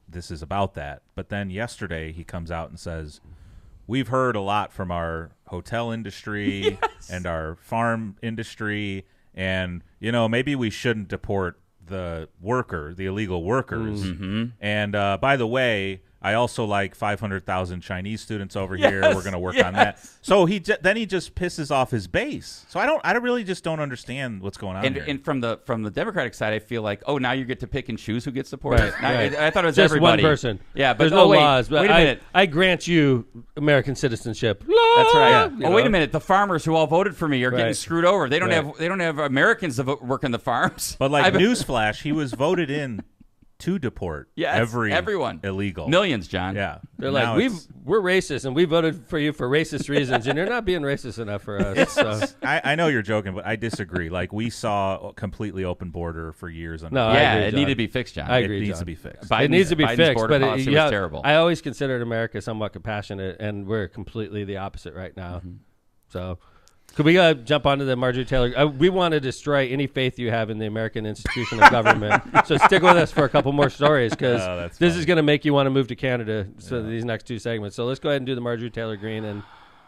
this is about that. But then yesterday he comes out and says, we've heard a lot from our hotel industry and our farm industry, and, you know, maybe we shouldn't deport the illegal workers. Mm-hmm. And by the way, I also like 500,000 Chinese students over here. We're going to work on that. So then he just pisses off his base. So I really just don't understand what's going on here. and from the Democratic side, I feel like, oh, now you get to pick and choose who gets supported. Right, Now, right. I thought it was Just everybody. one person. Yeah, but there's no wait, laws. But wait a minute. I grant you American citizenship. That's right. Yeah. Oh, wait a minute. The farmers who all voted for me are getting Right. screwed over. They don't Right. have Americans that work in the farms. But like newsflash, he was voted in to deport everyone illegal. Millions, John. Yeah. They're Now like, we're racist, and we voted for you for racist reasons, and you're not being racist enough for us. So. I know you're joking, but I disagree. Like, we saw a completely open border for years. No, I Yeah, agree, it John. needed to be fixed, John. I agree, It needs John. to be fixed. It needs to be Biden's fixed, border but policy was terrible. I always considered America somewhat compassionate, and we're completely the opposite right now. Mm-hmm. So, could we jump onto the Marjorie Taylor? We want to destroy any faith you have in the American institution of government. So stick with us for a couple more stories, because that's this funny. is going to make you want to move to Canada. So these next two segments. So let's go ahead and do the Marjorie Taylor Greene and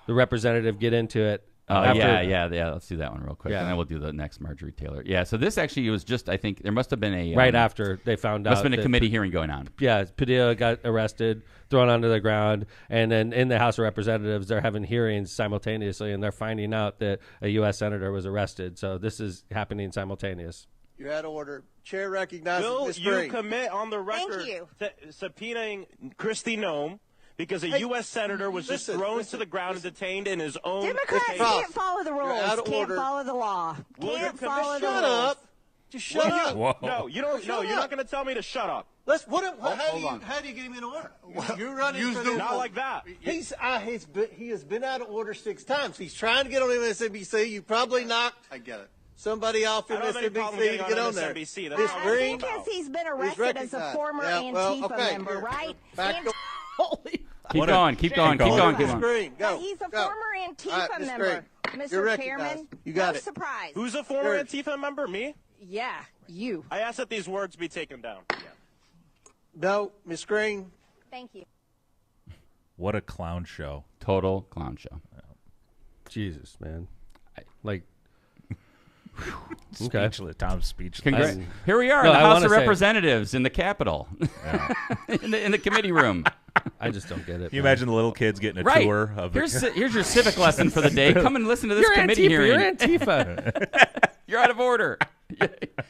the representative. Get into it. Yeah. Let's do that one real quick, Yeah. and then we'll do the next Marjorie Taylor. Yeah. So this actually was just, I think, there must have been a Right after they found out. must have been a that committee hearing going on. Yeah, Padilla got arrested, thrown onto the ground, and then in the House of Representatives, they're having hearings simultaneously, and they're finding out that a U.S. senator was arrested. So this is happening simultaneous. You're out of order. Chair recognizes Will Ms. you Green. commit on the record to subpoenaing Kristi Noem because a U.S. senator was just thrown to the ground and detained in his own Democrats case? can't follow the rules. out of Can't order. follow the law. Will you Can't commit- follow the Shut rules. up. Just shut up. Whoa. No, you don't. No, Shut you're up. not going to tell me to shut up. How do you get him in order? You're running for this. Not like that. He has been out of order 6 times. He's trying to get on MSNBC. You probably knocked somebody off I don't have any problem MSNBC getting to on get on there. MSNBC. That's Ms. not I Green, think as he's been arrested as a recognized. former Yeah, well, Antifa okay, member, here. right? Back to Holy. Keep going. Keep going. Ms. Green, go. He's a go. former All Antifa right, Ms. member. Green, you're Mr. recognized. Chairman, You got no it. surprise. Who's a former Sure. Antifa member? Me? Yeah, you. I asked that these words be taken down. No, Ms. Green, Thank you. What a clown show. Total clown show. Jesus, man. Like, Speechless. Tom's speechless. Here we are in the House of Representatives in the Capitol, in the committee room. I just don't get it. Can you imagine the little kids getting a tour of here's your civic lesson for the day. Come and listen to this committee hearing. You're Antifa. You're out of order.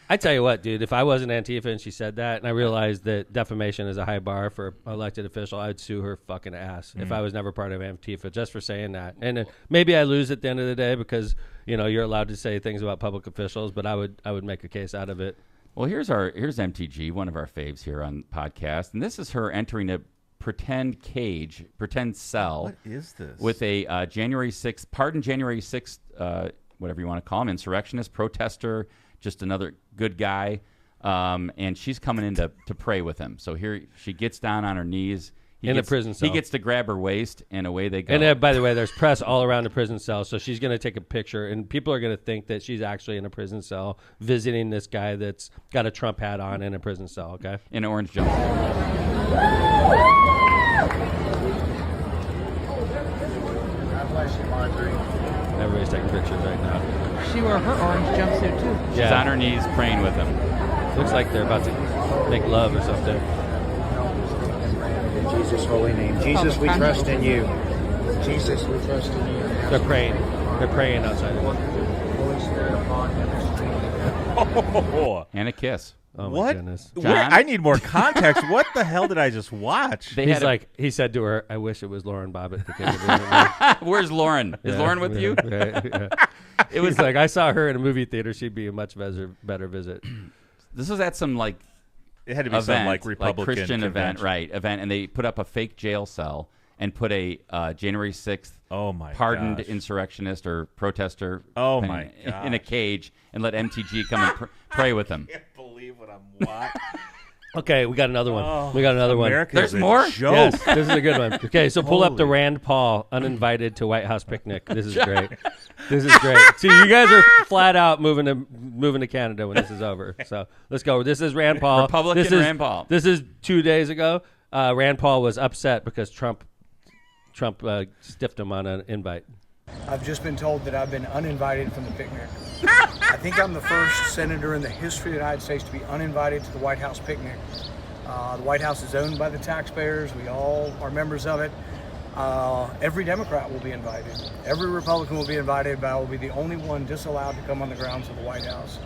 I tell you what, dude, if I wasn't Antifa and she said that, and I realized that defamation is a high bar for an elected official, I'd sue her fucking ass if I was never part of Antifa just for saying that. And maybe I lose at the end of the day because, you're allowed to say things about public officials, but I would make a case out of it. Well, here's MTG, one of our faves here on the podcast, and this is her entering a pretend cell. What is this? With a January 6th, whatever you want to call him, insurrectionist, protester, just another good guy. And she's coming in to pray with him. So here she gets down on her knees. In a prison cell. He gets to grab her waist, and away they go. And by the way, there's press all around the prison cell, so she's going to take a picture, and people are going to think that she's actually in a prison cell visiting this guy that's got a Trump hat on in a prison cell, okay? In an orange jumpsuit. God bless you, Marjorie. Everybody's taking pictures right now. She wore her orange jumpsuit, too. She's on her knees praying with him. Looks like they're about to make love or something. In Jesus' holy name. Jesus, we trust in you. Jesus, we trust in you. They're praying. They're praying outside. Holy Spirit upon him. And a kiss. Oh, my what? goodness. I need more context. What the hell did I just watch? He said to her, I wish it was Lauren Bobbitt. Where's Lauren? Is Lauren with you? Right, yeah. It was like, I saw her in a movie theater. She'd be a much better visit. This was at some it had to be event, some Republican Christian event, convention. event, and they put up a fake jail cell and put a January 6th pardoned insurrectionist or protester in a cage and let MTG come and pray with him. I can't believe what I'm watching. Okay, we got another one. We got another America one. There's more? Joke. Yes, this is a good one. Okay, so pull up the Rand Paul uninvited to White House picnic. This is great. This is great. See, you guys are flat out moving to Canada when this is over. So let's go. This is Rand Paul. Republican Rand Paul. This is 2 days ago. Rand Paul was upset because Trump stiffed him on an invite. I've just been told that I've been uninvited from the picnic. I think I'm the first senator in the history of the United States to be uninvited to the White House picnic. The White House is owned by the taxpayers. We all are members of it. Every Democrat will be invited. Every Republican will be invited, but I will be the only one disallowed to come on the grounds of the White House.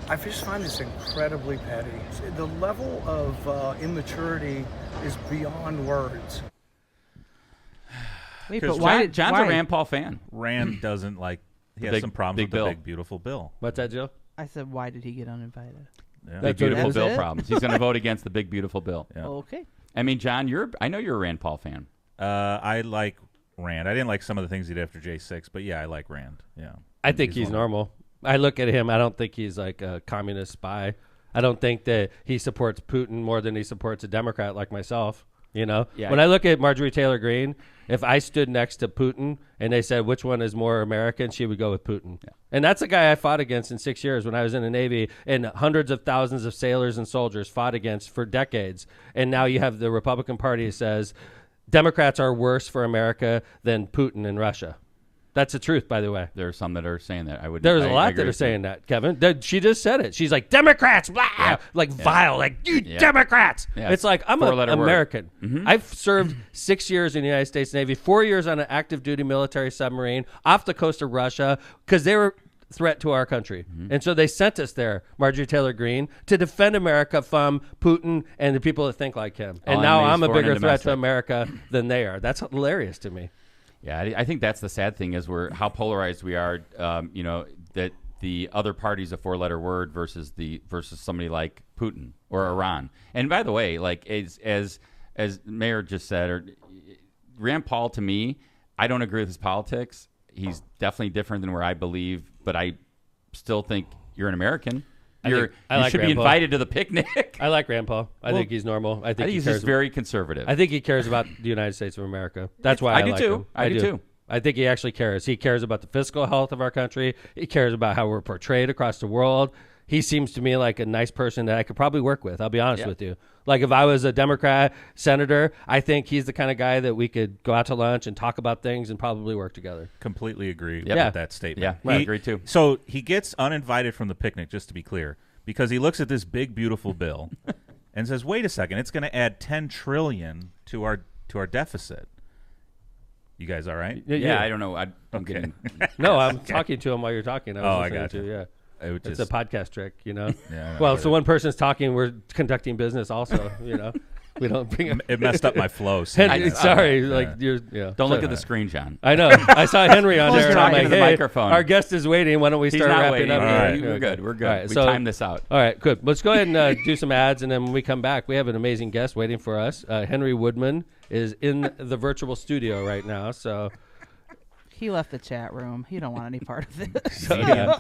I just find this incredibly petty. The level of immaturity is beyond words. Wait, but why? John's a Rand Paul fan. Rand doesn't like. He has some problems with the big beautiful bill. What's that, Joe? I said, why did he get uninvited? Yeah. Big beautiful bill problems. He's going to vote against the big beautiful bill. Yeah. Okay. I mean, John, I know you're a Rand Paul fan. I like Rand. I didn't like some of the things he did after J6, but yeah, I like Rand. Yeah. I think he's normal. I look at him. I don't think he's like a communist spy. I don't think that he supports Putin more than he supports a Democrat like myself. Yeah. When I look at Marjorie Taylor Greene, if I stood next to Putin and they said which one is more American, she would go with Putin. Yeah. And that's a guy I fought against in 6 years when I was in the Navy, and hundreds of thousands of sailors and soldiers fought against for decades. And now you have the Republican Party that says Democrats are worse for America than Putin in Russia. That's the truth, by the way. There are some that are saying that. There's a lot that are saying that, Kevin. She just said it. She's like, Democrats, blah, vile, like, you Democrats. Yeah. It's like, I'm an American. Mm-hmm. I've served 6 years in the United States Navy, 4 years on an active duty military submarine off the coast of Russia because they were a threat to our country. Mm-hmm. And so they sent us there, Marjorie Taylor Greene, to defend America from Putin and the people that think like him. And now I'm a bigger threat to America than they are. That's hilarious to me. Yeah, I think that's the sad thing is how polarized we are. That the other party's a four-letter word versus somebody like Putin or Iran. And by the way, like as Mayor just said, Rand Paul, to me, I don't agree with his politics. He's definitely different than where I believe, but I still think you're an American. You should be invited to the picnic. I like Rand Paul. I think he's normal. I think he's just very conservative. I think he cares about the United States of America. That's why I like him. I do too. I think he actually cares. He cares about the fiscal health of our country. He cares about how we're portrayed across the world. he seems to me like a nice person that I could probably work with. I'll be honest with you. Like if I was a Democrat senator, I think he's the kind of guy that we could go out to lunch and talk about things and probably work together. Completely agree with that statement. Yeah, I agree too. So he gets uninvited from the picnic, just to be clear, because he looks at this big, beautiful bill and says, "Wait a second, it's going to add $10 trillion to our deficit." You guys all right? Yeah, I don't know. I'm getting. No, I'm talking to him while you're talking. I got you. Yeah. It's just a podcast trick, you know. Yeah, well, so one person's talking, we're conducting business also, you know. We don't bring it messed up my flow. Sorry, you're. Don't look at the screen, John. I know. I saw Henry on there. And I'm like, the microphone. Our guest is waiting. Why don't we start wrapping up? All right. We're good. We're good. Right, we timed this out. All right, good. Let's go ahead and do some ads, and then when we come back, we have an amazing guest waiting for us. Henry Woodman is in the virtual studio right now, so. He left the chat room. He don't want any part of this.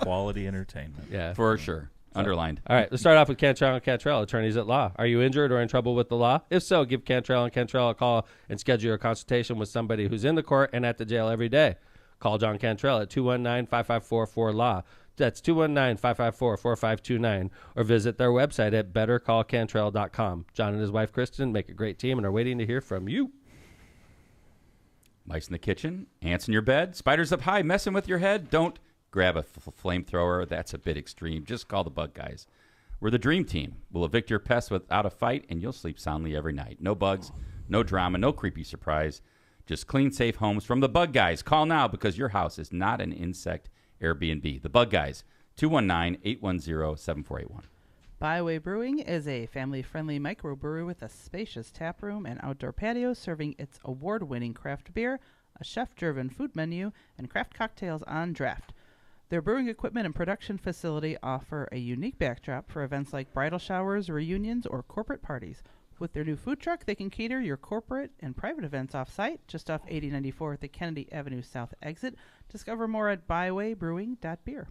Quality entertainment. Yeah, for sure. Underlined. All right, let's start off with Cantrell and Cantrell, attorneys at law. Are you injured or in trouble with the law? If so, give Cantrell and Cantrell a call and schedule your consultation with somebody who's in the court and at the jail every day. Call John Cantrell at 219-554-4LAW. That's 219-554-4529. Or visit their website at bettercallcantrell.com. John and his wife, Kristen, make a great team and are waiting to hear from you. Mice in the kitchen, ants in your bed, spiders up high messing with your head. Don't grab a flamethrower. That's a bit extreme. Just call the Bug Guys. We're the dream team. We'll evict your pests without a fight, and you'll sleep soundly every night. No bugs, no drama, no creepy surprise. Just clean, safe homes from the Bug Guys. Call now because your house is not an insect Airbnb. The Bug Guys, 219-810-7481. Byway Brewing is a family-friendly microbrewery with a spacious tap room and outdoor patio serving its award-winning craft beer, a chef-driven food menu, and craft cocktails on draft. Their brewing equipment and production facility offer a unique backdrop for events like bridal showers, reunions, or corporate parties. With their new food truck, they can cater your corporate and private events off-site, just off 8094 at the Kennedy Avenue South exit. Discover more at bywaybrewing.beer.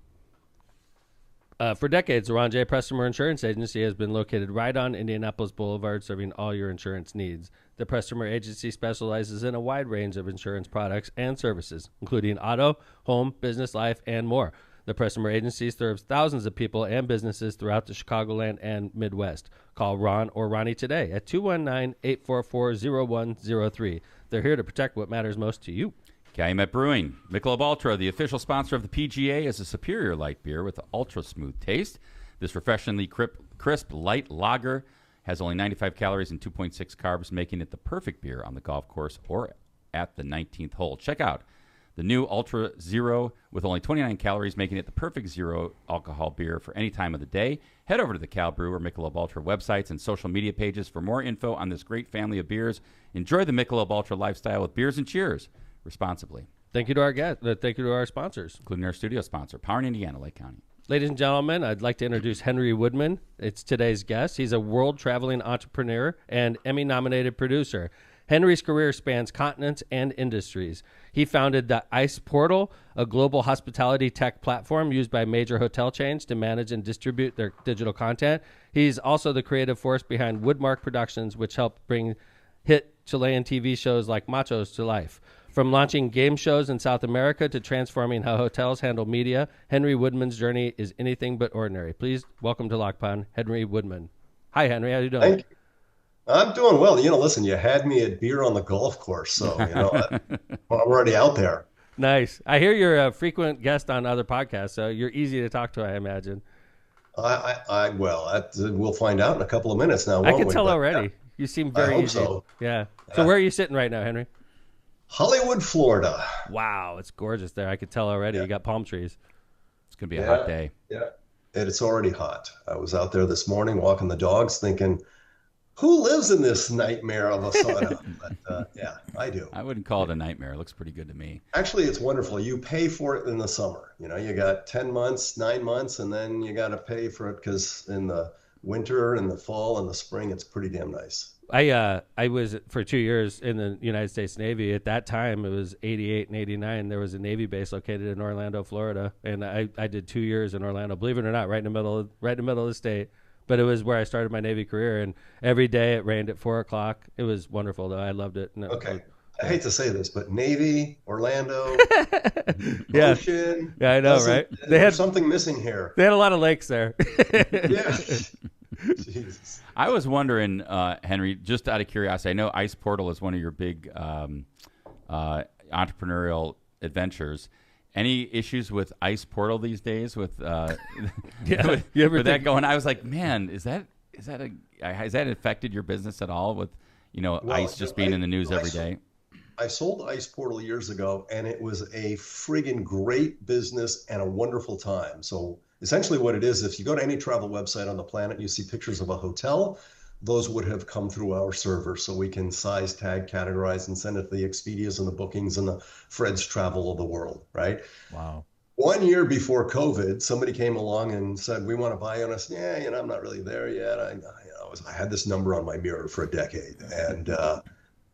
For decades, the Ron J. Pressmer Insurance Agency has been located right on Indianapolis Boulevard, serving all your insurance needs. The Pressmer Agency specializes in a wide range of insurance products and services, including auto, home, business, life, and more. The Pressmer Agency serves thousands of people and businesses throughout the Chicagoland and Midwest. Call Ron or Ronnie today at 219-844-0103. They're here to protect what matters most to you. Calumet Brewing. Michelob Ultra, the official sponsor of the PGA, is a superior light beer with an ultra-smooth taste. This refreshingly crisp light lager has only 95 calories and 2.6 carbs, making it the perfect beer on the golf course or at the 19th hole. Check out the new Ultra Zero with only 29 calories, making it the perfect zero alcohol beer for any time of the day. Head over to the Cal Brew or Michelob Ultra websites and social media pages for more info on this great family of beers. Enjoy the Michelob Ultra lifestyle with beers and cheers responsibly. Thank you to our guests. Thank you to our sponsors, including our studio sponsor, Power in Indiana, Lake County. Ladies and gentlemen, I'd like to introduce Henry Woodman. It's today's guest. He's a world-traveling entrepreneur and Emmy-nominated producer. Henry's career spans continents and industries. He founded the Ice Portal, a global hospitality tech platform used by major hotel chains to manage and distribute their digital content. He's also the creative force behind Woodmark Productions, which helped bring hit Chilean TV shows like Machos to life. From launching game shows in South America to transforming how hotels handle media, Henry Woodman's journey is anything but ordinary. Please welcome to Lock Pond, Henry Woodman. Hi, Henry. How you doing? Thank you. I'm doing well. Listen, you had me at beer on the golf course, so, I'm already out there. Nice. I hear you're a frequent guest on other podcasts, so you're easy to talk to, I imagine. We'll find out in a couple of minutes now, won't we? I can tell already. Yeah. You seem very easy. So. Yeah. So where are you sitting right now, Henry? Hollywood, Florida. Wow, it's gorgeous there. I could tell already. Yeah. You got palm trees. It's going to be a hot day. Yeah, and it's already hot. I was out there this morning walking the dogs thinking, who lives in this nightmare of a sauna? But yeah, I do. I wouldn't call it a nightmare. It looks pretty good to me. Actually, it's wonderful. You pay for it in the summer. You got 10 months, 9 months, and then you got to pay for it because in the winter and the fall and the spring, it's pretty damn nice. I was for 2 years in the United States Navy. At that time, it was 88 and 89. There was a Navy base located in Orlando, Florida, and I did 2 years in Orlando. Believe it or not, right in the middle of the state. But it was where I started my Navy career, and every day it rained at 4 o'clock. It was wonderful, though. I loved it. Okay. I hate to say this, but Navy, Orlando, yeah. Ocean. Yeah, I know, right? They had something missing here. They had a lot of lakes there. Yeah. Jesus. I was wondering, Henry, just out of curiosity, I know Ice Portal is one of your big entrepreneurial adventures. Any issues with Ice Portal these days? With with that going, I was like, man, has that affected your business at all? With Ice just being in the news every day. I sold Ice Portal years ago, and it was a friggin' great business and a wonderful time. So essentially what it is, if you go to any travel website on the planet and you see pictures of a hotel, those would have come through our server, so we can size, tag, categorize, and send it to the Expedias and the Bookings and the Fred's Travel of the world, right? Wow. 1 year before COVID, somebody came along and said, we want to buy on us. Yeah, I'm not really there yet. I had this number on my mirror for a decade.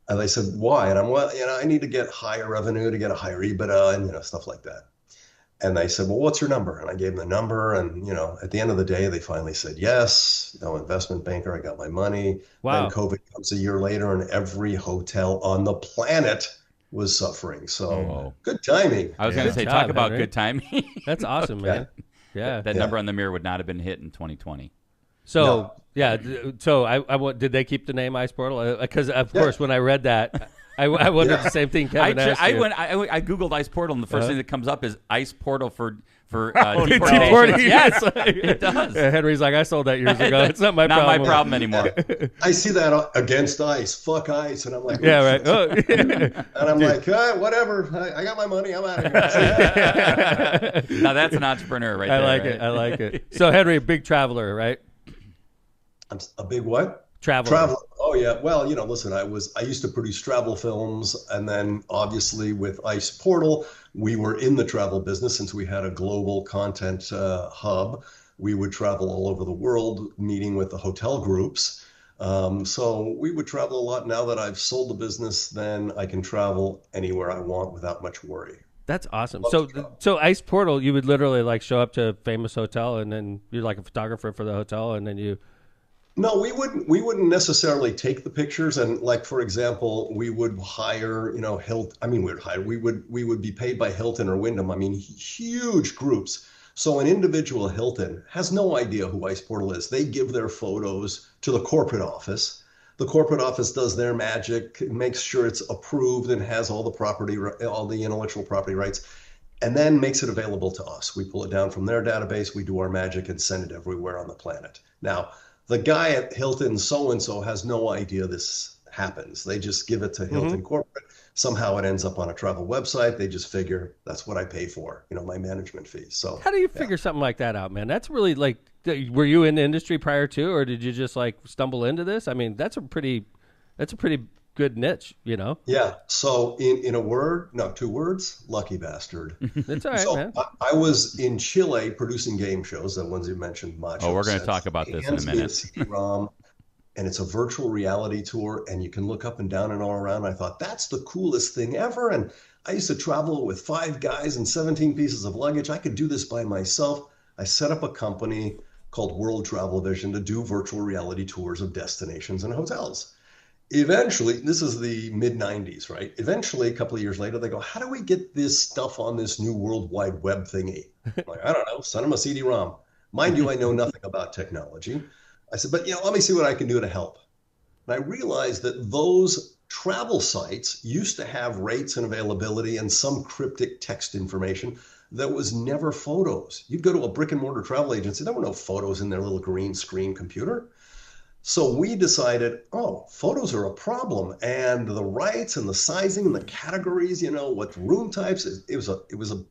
And they said, why? And I need to get higher revenue to get a higher EBITDA and, stuff like that. And they said, well, what's your number? And I gave them the number. And, at the end of the day, they finally said, yes, investment banker, I got my money. Wow. Then COVID comes a year later and every hotel on the planet was suffering. So good timing. I was going to say, talk about good timing. That's awesome, man. Yeah. That number on the mirror would not have been hit in 2020. So, So did they keep the name Ice Portal? Because, of course, when I read that, I wondered the same thing Kevin asked you. I Googled Ice Portal, and the first thing that comes up is Ice Portal for deportation. Yes, it does. Yeah, Henry's like, I sold that years ago. It's not my problem. Not my problem anymore. I see that against Ice. Fuck Ice. And I'm like, yeah, right. And I'm like, whatever. I got my money. I'm out of here. Now that's an entrepreneur right there. I like it. So, Henry, big traveler, right? I'm a big what? Travel. Oh yeah. Well, listen, I used to produce travel films, and then obviously with Ice Portal, we were in the travel business since we had a global content hub. We would travel all over the world, meeting with the hotel groups. So we would travel a lot. Now that I've sold the business, then I can travel anywhere I want without much worry. That's awesome. So Ice Portal, you would literally show up to a famous hotel, and then you're like a photographer for the hotel, and then you. No, we wouldn't necessarily take the pictures, and for example, we would hire, Hilton. I mean, we would be paid by Hilton or Wyndham. I mean, huge groups. So an individual Hilton has no idea who Ice Portal is. They give their photos to the corporate office. The corporate office does their magic, makes sure it's approved and has all the intellectual property rights, and then makes it available to us. We pull it down from their database, we do our magic and send it everywhere on the planet. Now, the guy at Hilton so-and-so has no idea this happens. They just give it to Hilton corporate. Somehow it ends up on a travel website. They just figure that's what I pay for, my management fees. So how do you figure something like that out, man? That's really were you in the industry prior to, or did you just stumble into this? I mean, that's a pretty good niche, Yeah. So in two words, lucky bastard. That's all right, man. I was in Chile producing game shows, the ones you mentioned, Macho. Oh, we're going to talk about this in a minute. CD-ROM, and it's a virtual reality tour, and you can look up and down and all around. I thought, that's the coolest thing ever. And I used to travel with 5 guys and 17 pieces of luggage. I could do this by myself. I set up a company called World Travel Vision to do virtual reality tours of destinations and hotels. Eventually, this is the mid-90s, right? Eventually, a couple of years later, they go, how do we get this stuff on this new World Wide Web thingy? I'm like, I don't know, send them a CD-ROM. Mind you, I know nothing about technology. I said, but let me see what I can do to help. And I realized that those travel sites used to have rates and availability and some cryptic text information that was never photos. You'd go to a brick and mortar travel agency, there were no photos in their little green screen computer. So we decided, photos are a problem, and the rights and the sizing and the categories, what room types, it was a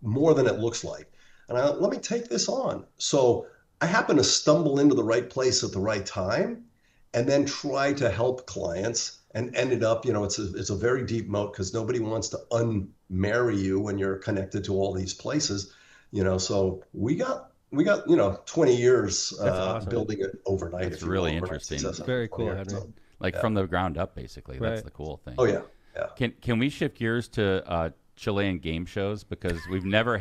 more than it looks like. And let me take this on. So I happened to stumble into the right place at the right time, and then try to help clients, and ended up, it's a very deep moat because nobody wants to unmarry you when you're connected to all these places, So we got 20 years building it overnight. It's really interesting. It's very cool, Henry. So, from the ground up, basically. That's the cool thing. Oh yeah. Can we shift gears to Chilean game shows, because we've never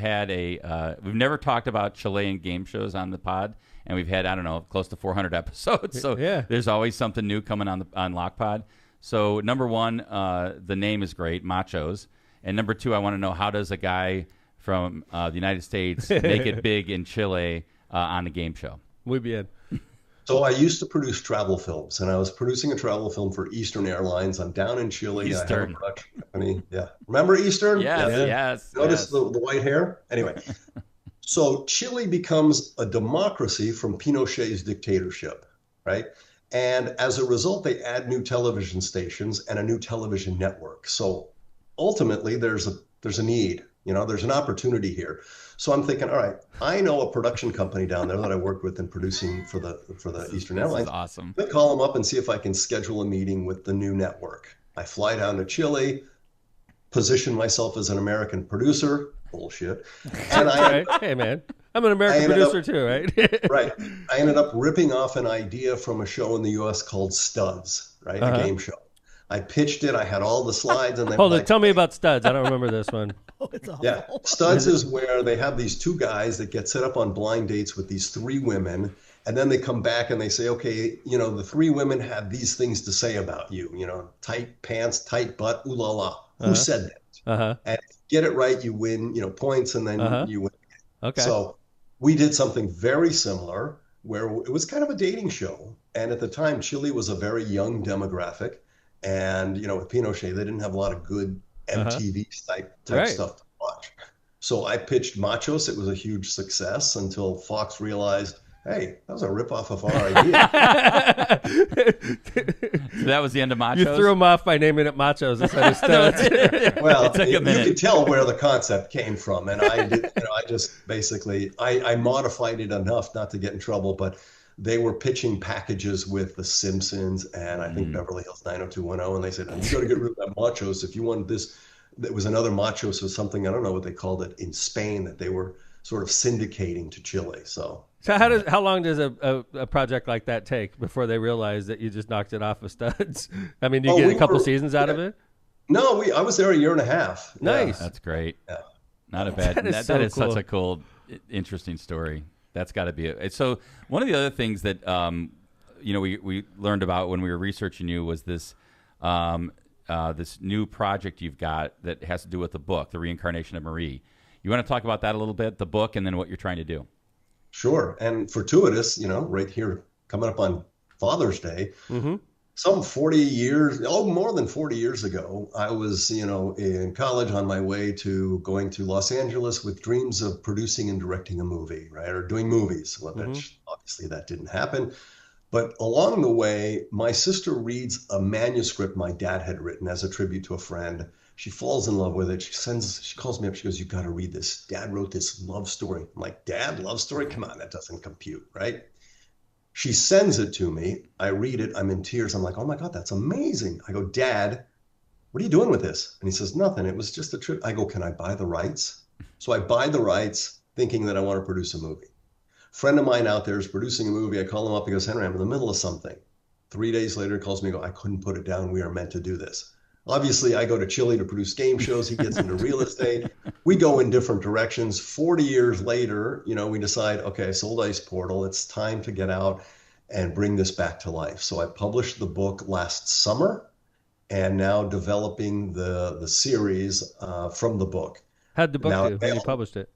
talked about Chilean game shows on the pod, and we've had close to 400 episodes. So there's always something new coming on LockPod. So number one, the name is great, Machos. And number two, I want to know, how does a guy from the United States make it big in Chile on a game show? Muy bien. So I used to produce travel films, and I was producing a travel film for Eastern Airlines. I'm down in Chile. Eastern. I have a production company. Yeah. Remember Eastern? Yes. Notice the white hair? Anyway. So Chile becomes a democracy from Pinochet's dictatorship, right? And as a result, they add new television stations and a new television network. So ultimately, there's a need. There's an opportunity here. So I'm thinking, all right, I know a production company down there that I worked with in producing for the Eastern Airlines. This is awesome. I call them up and see if I can schedule a meeting with the new network. I fly down to Chile, position myself as an American producer. Bullshit. And hey man, I'm an American producer too, right? Right. I ended up ripping off an idea from a show in the U.S. called Studs, right? A game show. I pitched it. I had all the slides, and they hold it. Tell me about Studs. I don't remember this one. It's awful. Yeah, Studs is where they have these two guys that get set up on blind dates with these three women, and then they come back and they say, okay, the three women had these things to say about you. Tight pants, tight butt, ooh la la. Who said that? And if you get it right, you win, points, and then you win. Okay. So we did something very similar where it was kind of a dating show, and at the time, Chile was a very young demographic. And, with Pinochet, they didn't have a lot of good MTV type stuff to watch. So I pitched Machos. It was a huge success until Fox realized, hey, that was a ripoff of our idea. So that was the end of Machos? You threw him off by naming it Machos instead of Studs. Well, you can tell where the concept came from. And I did, I just basically, I modified it enough not to get in trouble, but they were pitching packages with The Simpsons and I think Beverly Hills 90210, and they said, you got to get rid of that Machos. If you want this, there was another Machos or something, I don't know what they called it, in Spain that they were sort of syndicating to Chile. So how long does a project like that take before they realize that you just knocked it off of Studs? I mean, do you get a couple seasons out of it? No, I was there a year and a half. Nice. Yeah. That's great. Yeah. Not a bad. That is cool. Such a cool, interesting story. That's got to be it. So one of the other things that we learned about when we were researching you was this this new project you've got that has to do with the book, The Reincarnation of Marie. You want to talk about that a little bit, the book, and then what you're trying to do? Sure. And fortuitous, right here coming up on Father's Day, some 40 years, more than 40 years ago, I was, in college on my way to going to Los Angeles with dreams of producing and directing a movie, right? Or doing movies, which obviously that didn't happen. But along the way, my sister reads a manuscript my dad had written as a tribute to a friend. She falls in love with it. She calls me up. She goes, you got to read this. Dad wrote this love story. I'm like, Dad, love story? Come on, that doesn't compute, right? She sends it to me. I read it. I'm in tears. I'm like, oh my God, that's amazing. I go, Dad, what are you doing with this? And he says, nothing. It was just a trip. I go, can I buy the rights? So I buy the rights thinking that I want to produce a movie. Friend of mine out there is producing a movie. I call him up. He goes, Henry, I'm in the middle of something. 3 days later, he calls me and goes, I couldn't put it down. We are meant to do this. Obviously, I go to Chile to produce game shows. He gets into real estate. We go in different directions. 40 years later, we decide, okay, I sold Ice Portal. It's time to get out and bring this back to life. So I published the book last summer and now developing the series from the book. How'd the book do when you published it?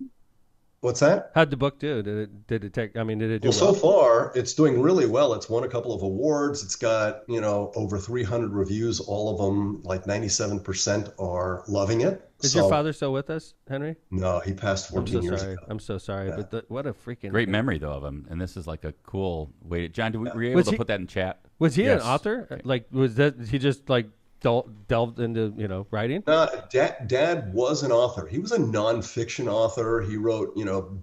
What's that? How'd the book do? Did it take? I mean, did it do well? So far, it's doing really well. It's won a couple of awards. It's got over 300 reviews. All of them, like 97%, are loving it. Is your father still with us, Henry? No, he passed 14 years ago. I'm so sorry, Yeah. but what a freaking Great memory though of him, and this is like a cool way to. John, were you able to put that in chat? Was he Yes. an author? Like, was that he just like delved into writing? Dad was an author. He was a nonfiction author. He wrote,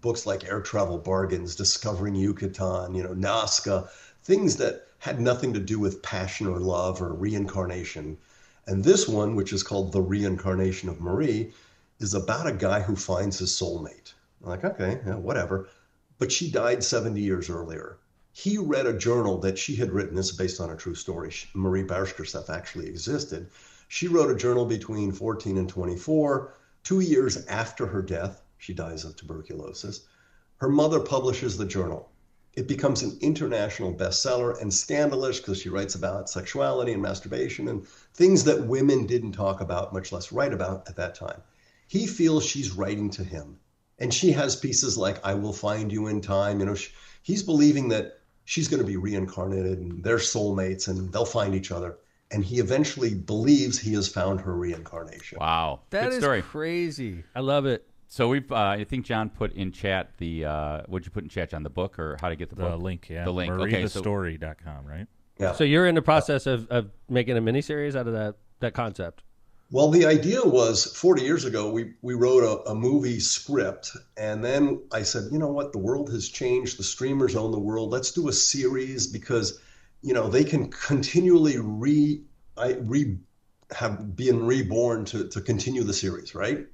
books like Air Travel Bargains, Discovering Yucatan, Nazca, things that had nothing to do with passion or love or reincarnation. And this one, which is called The Reincarnation of Marie, is about a guy who finds his soulmate. I'm like, okay, yeah, whatever. But she died 70 years earlier. He read a journal that she had written. This is based on a true story. Marie Barshkerseff actually existed. She wrote a journal between 14 and 24. 2 years after her death, she dies of tuberculosis. Her mother publishes the journal. It becomes an international bestseller and scandalous because she writes about sexuality and masturbation and things that women didn't talk about, much less write about at that time. He feels she's writing to him. And she has pieces like, I will find you in time. You know, he's believing that she's going to be reincarnated and they're soulmates and they'll find each other. And he eventually believes he has found her reincarnation. Wow. That Good is story. crazy. I love it. So we've, I think John put in chat the, what'd you put in chat, John, the book or how to get the book? The link, yeah. The link. MarieTheStory.com, right? Yeah. So you're in the process of making a miniseries out of that concept. Well, the idea was 40 years ago, we wrote a movie script. And then I said, you know what? The world has changed. The streamers own the world. Let's do a series because, you know, they can continually being reborn to continue the series, right?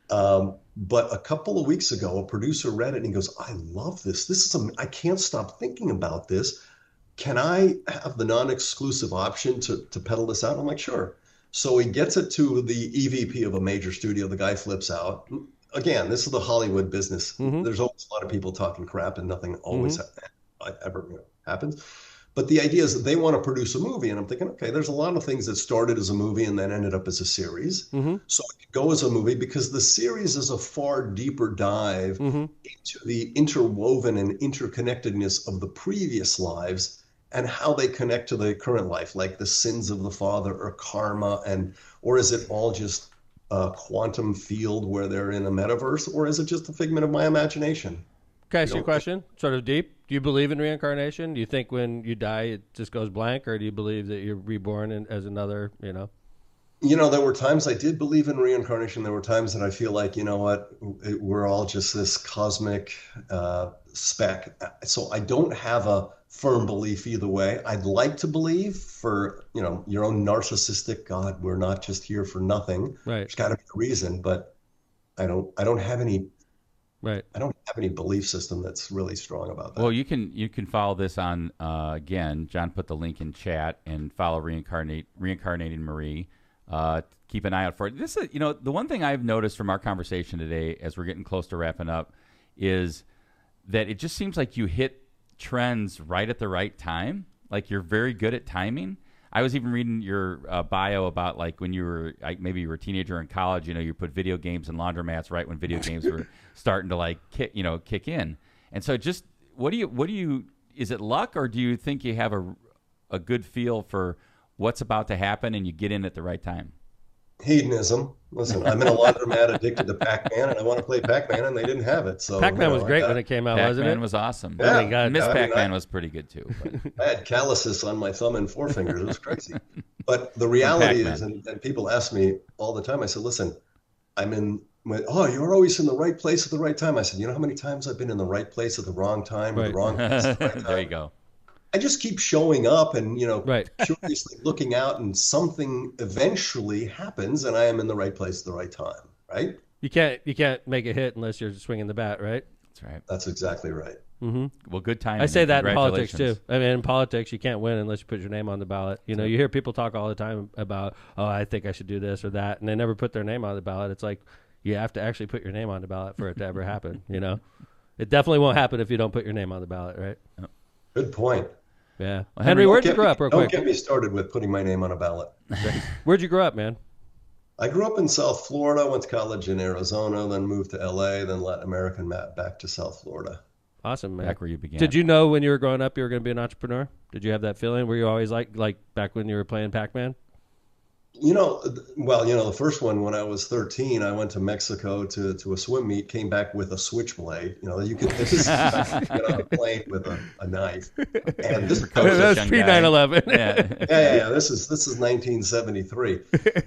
But a couple of weeks ago, a producer read it and he goes, I love this. I can't stop thinking about this. Can I have the non-exclusive option to peddle this out? I'm like, sure. So he gets it to the EVP of a major studio. The guy flips out. Again, this is the Hollywood business. Mm-hmm. There's always a lot of people talking crap and nothing always ever happens. But the idea is that they want to produce a movie. And I'm thinking, okay, there's a lot of things that started as a movie and then ended up as a series. Mm-hmm. So it could go as a movie because the series is a far deeper dive into the interwoven and interconnectedness of the previous lives and how they connect to the current life, like the sins of the father or karma, or is it all just a quantum field where they're in a metaverse, or is it just a figment of my imagination? Can I ask you a question? Sort of deep. Do you believe in reincarnation? Do you think when you die it just goes blank, or do you believe that you're reborn as another, you know? You know, there were times I did believe in reincarnation. There were times that I feel like, you know what, we're all just this cosmic speck. So I don't have a firm belief either way. I'd like to believe for, you know, your own narcissistic God, we're not just here for nothing. Right. There's got to be a reason, but I don't have any. Right. I don't have any belief system that's really strong about that. Well, you can follow this on again. John put the link in chat and follow Reincarnating Marie. Keep an eye out for it. This is, you know, the one thing I've noticed from our conversation today, as we're getting close to wrapping up, is that it just seems like you hit trends right at the right time. Like you're very good at timing. I was even reading your bio about like when you were maybe you were a teenager in college. You know, you put video games and laundromats right when video games were starting to like kick in. And so, just what do you? Is it luck, or do you think you have a good feel for what's about to happen and you get in at the right time? Hedonism. Listen, I'm in a laundromat addicted to Pac-Man, and I want to play Pac-Man, and they didn't have it. So Pac-Man was great when it came out, wasn't it? Pac-Man was awesome. Yeah. Oh my God. Miss Pac-Man was pretty good too. I had calluses on my thumb and forefingers. It was crazy. But the reality is, and people ask me all the time, I said, listen, you're always in the right place at the right time. I said, you know how many times I've been in the right place at the wrong time, or the wrong place at the right time? There you go. I just keep showing up and, you know, curiously looking out, and something eventually happens, and I am in the right place at the right time, right? You can't make a hit unless you're swinging the bat, right? That's right. That's exactly right. Mm-hmm. Well, good timing. I say that in politics too. I mean, in politics, you can't win unless you put your name on the ballot. You know, you hear people talk all the time about, oh, I think I should do this or that, and they never put their name on the ballot. It's like you have to actually put your name on the ballot for it to ever happen. You know, it definitely won't happen if you don't put your name on the ballot, right? Yep. Good point. Yeah. Well, Henry, where'd you grow up, real quick? Don't get me started with putting my name on a ballot. Where'd you grow up, man? I grew up in South Florida, went to college in Arizona, then moved to LA, then Latin American, back to South Florida. Awesome, man. Back where you began. Did you know when you were growing up you were going to be an entrepreneur? Did you have that feeling? Were you always like back when you were playing Pac-Man? You know, the first one, when I was 13, I went to Mexico to a swim meet, came back with a switchblade. You know, you could get on a plane with a knife. And this that's pre-9/11. Yeah. This is 1973.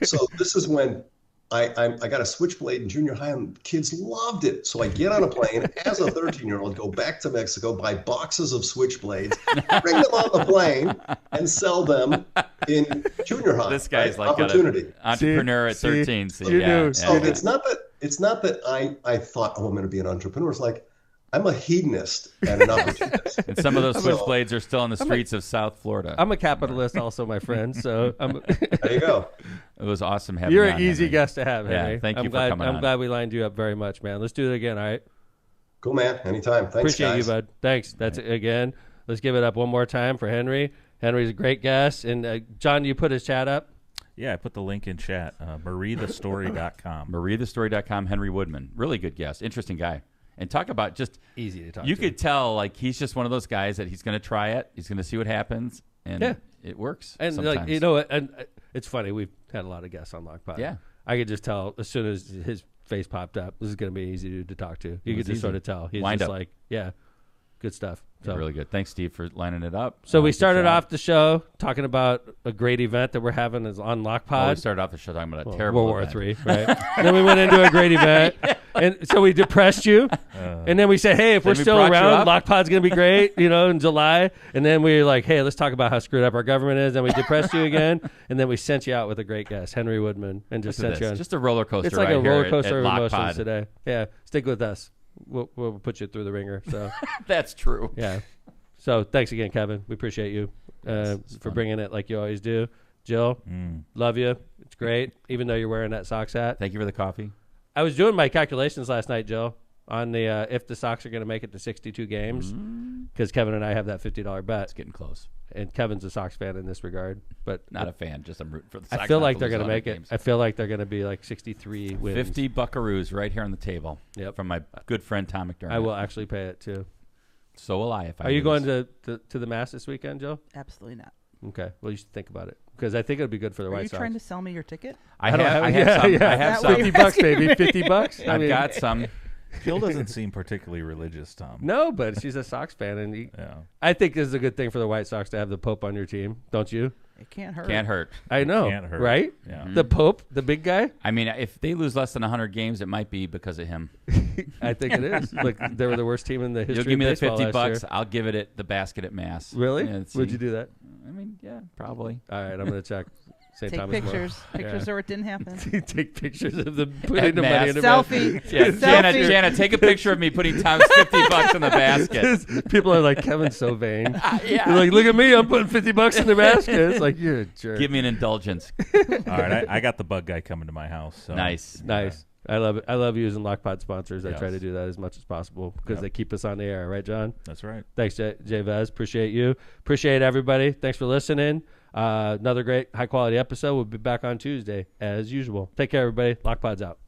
So this is when I got a switchblade in junior high, and kids loved it. So I get on a plane as a 13-year-old, go back to Mexico, buy boxes of switchblades, bring them on the plane, and sell them in junior high. This guy's like opportunity. Entrepreneur at 13. So it's not that I thought, I'm going to be an entrepreneur. It's like I'm a hedonist and an opportunist. And some of those switchblades are still on the streets of South Florida. I'm a capitalist also, my friend. So there you go. It was awesome having you. You're you an easy Henry. guest to have, Henry. Yeah, thank you for coming on. I'm glad we lined you up very much, man. Let's do it again, all right? Cool, man. Anytime. Thanks, Appreciate guys. you, bud. Thanks. That's it again. Let's give it up one more time for Henry. Henry's a great guest. And John, you put his chat up? Yeah, I put the link in chat. MarieTheStory.com. MarieTheStory.com. Henry Woodman. Really good guest. Interesting guy. And talk about just easy to talk you to. could tell like he's just one of those guys that he's going to try it. He's going to see what happens. And it works. And sometimes. and it's funny. We've had a lot of guests on Lockpod. Yeah. I could just tell as soon as his face popped up, this is going to be easy dude to talk to. You could just sort of tell. He's Wind just up. like, yeah, good stuff. So really good. Thanks, Steve, for lining it up. So we started off the show talking about a great event that we're having is on Lockpod. We started off the show talking about a terrible World War event. III, right? Then we went into a great event, and so we depressed you, and then we said, hey, if we're still around, Lockpod's going to be great, in July. And then we were like, hey, let's talk about how screwed up our government is. And we depressed you again, and then we sent you out with a great guest, Henry Woodman, and just sent you on. Just a roller coaster. It's like right a roller coaster here of at emotions Lockpod. today. Yeah, stick with us. We'll put you through the ringer. So that's true. Yeah. So thanks again, Kevin. We appreciate you for bringing it like you always do. Jill, love you. It's great, even though you're wearing that Sox hat. Thank you for the coffee. I was doing my calculations last night, Jill, on the if the Sox are going to make it to 62 games, because Kevin and I have that $50 bet. It's getting close. And Kevin's a Sox fan in this regard, but not a fan. Just I'm rooting for the Sox. I feel like they're going to make it. I feel like they're going to be like 63 wins. 50 buckaroos right here on the table. Yep. From my good friend Tom McDermott. I will actually pay it too. So will I. If I Are you lose. going to the Mass this weekend, Joe? Absolutely not. Okay. Well, you should think about it because I think it would be good for the White Sox. Are you trying to sell me your ticket? I have some. I have some. $50, baby. $50. I've got some. Jill doesn't seem particularly religious, Tom. No, but she's a Sox fan, and I think this is a good thing for the White Sox to have the Pope on your team. Don't you? It can't hurt. Can't hurt. I know, Can't hurt. right? Yeah. The Pope, the big guy. I mean, if they lose less than 100 games, it might be because of him. I think it is. Like they were the worst team in the history. You'll give me of the baseball $50. last year. I'll give it at the basket at Mass. Really? Yeah, Would you do that? I mean, yeah, probably. All right, I'm going to check. St. Take Thomas pictures. More. Pictures or it didn't happen. Take pictures of the putting the money in the selfie. Yeah, Selfie. Jana, take a picture of me putting Tom's $50 in the basket. People are like, Kevin's so vain. Yeah. They're like, look at me, I'm putting $50 in the basket. It's like, you're a jerk. Give me an indulgence. All right, I got the bug guy coming to my house. So. Nice. I love it. I love using Lockpod sponsors. I Yes. try to do that as much as possible because they keep us on the air, right, John? That's right. Thanks, Jay Vez. Appreciate you. Appreciate everybody. Thanks for listening. Another great high quality episode. We'll be back on Tuesday as usual. Take care, everybody. Lockpod's out.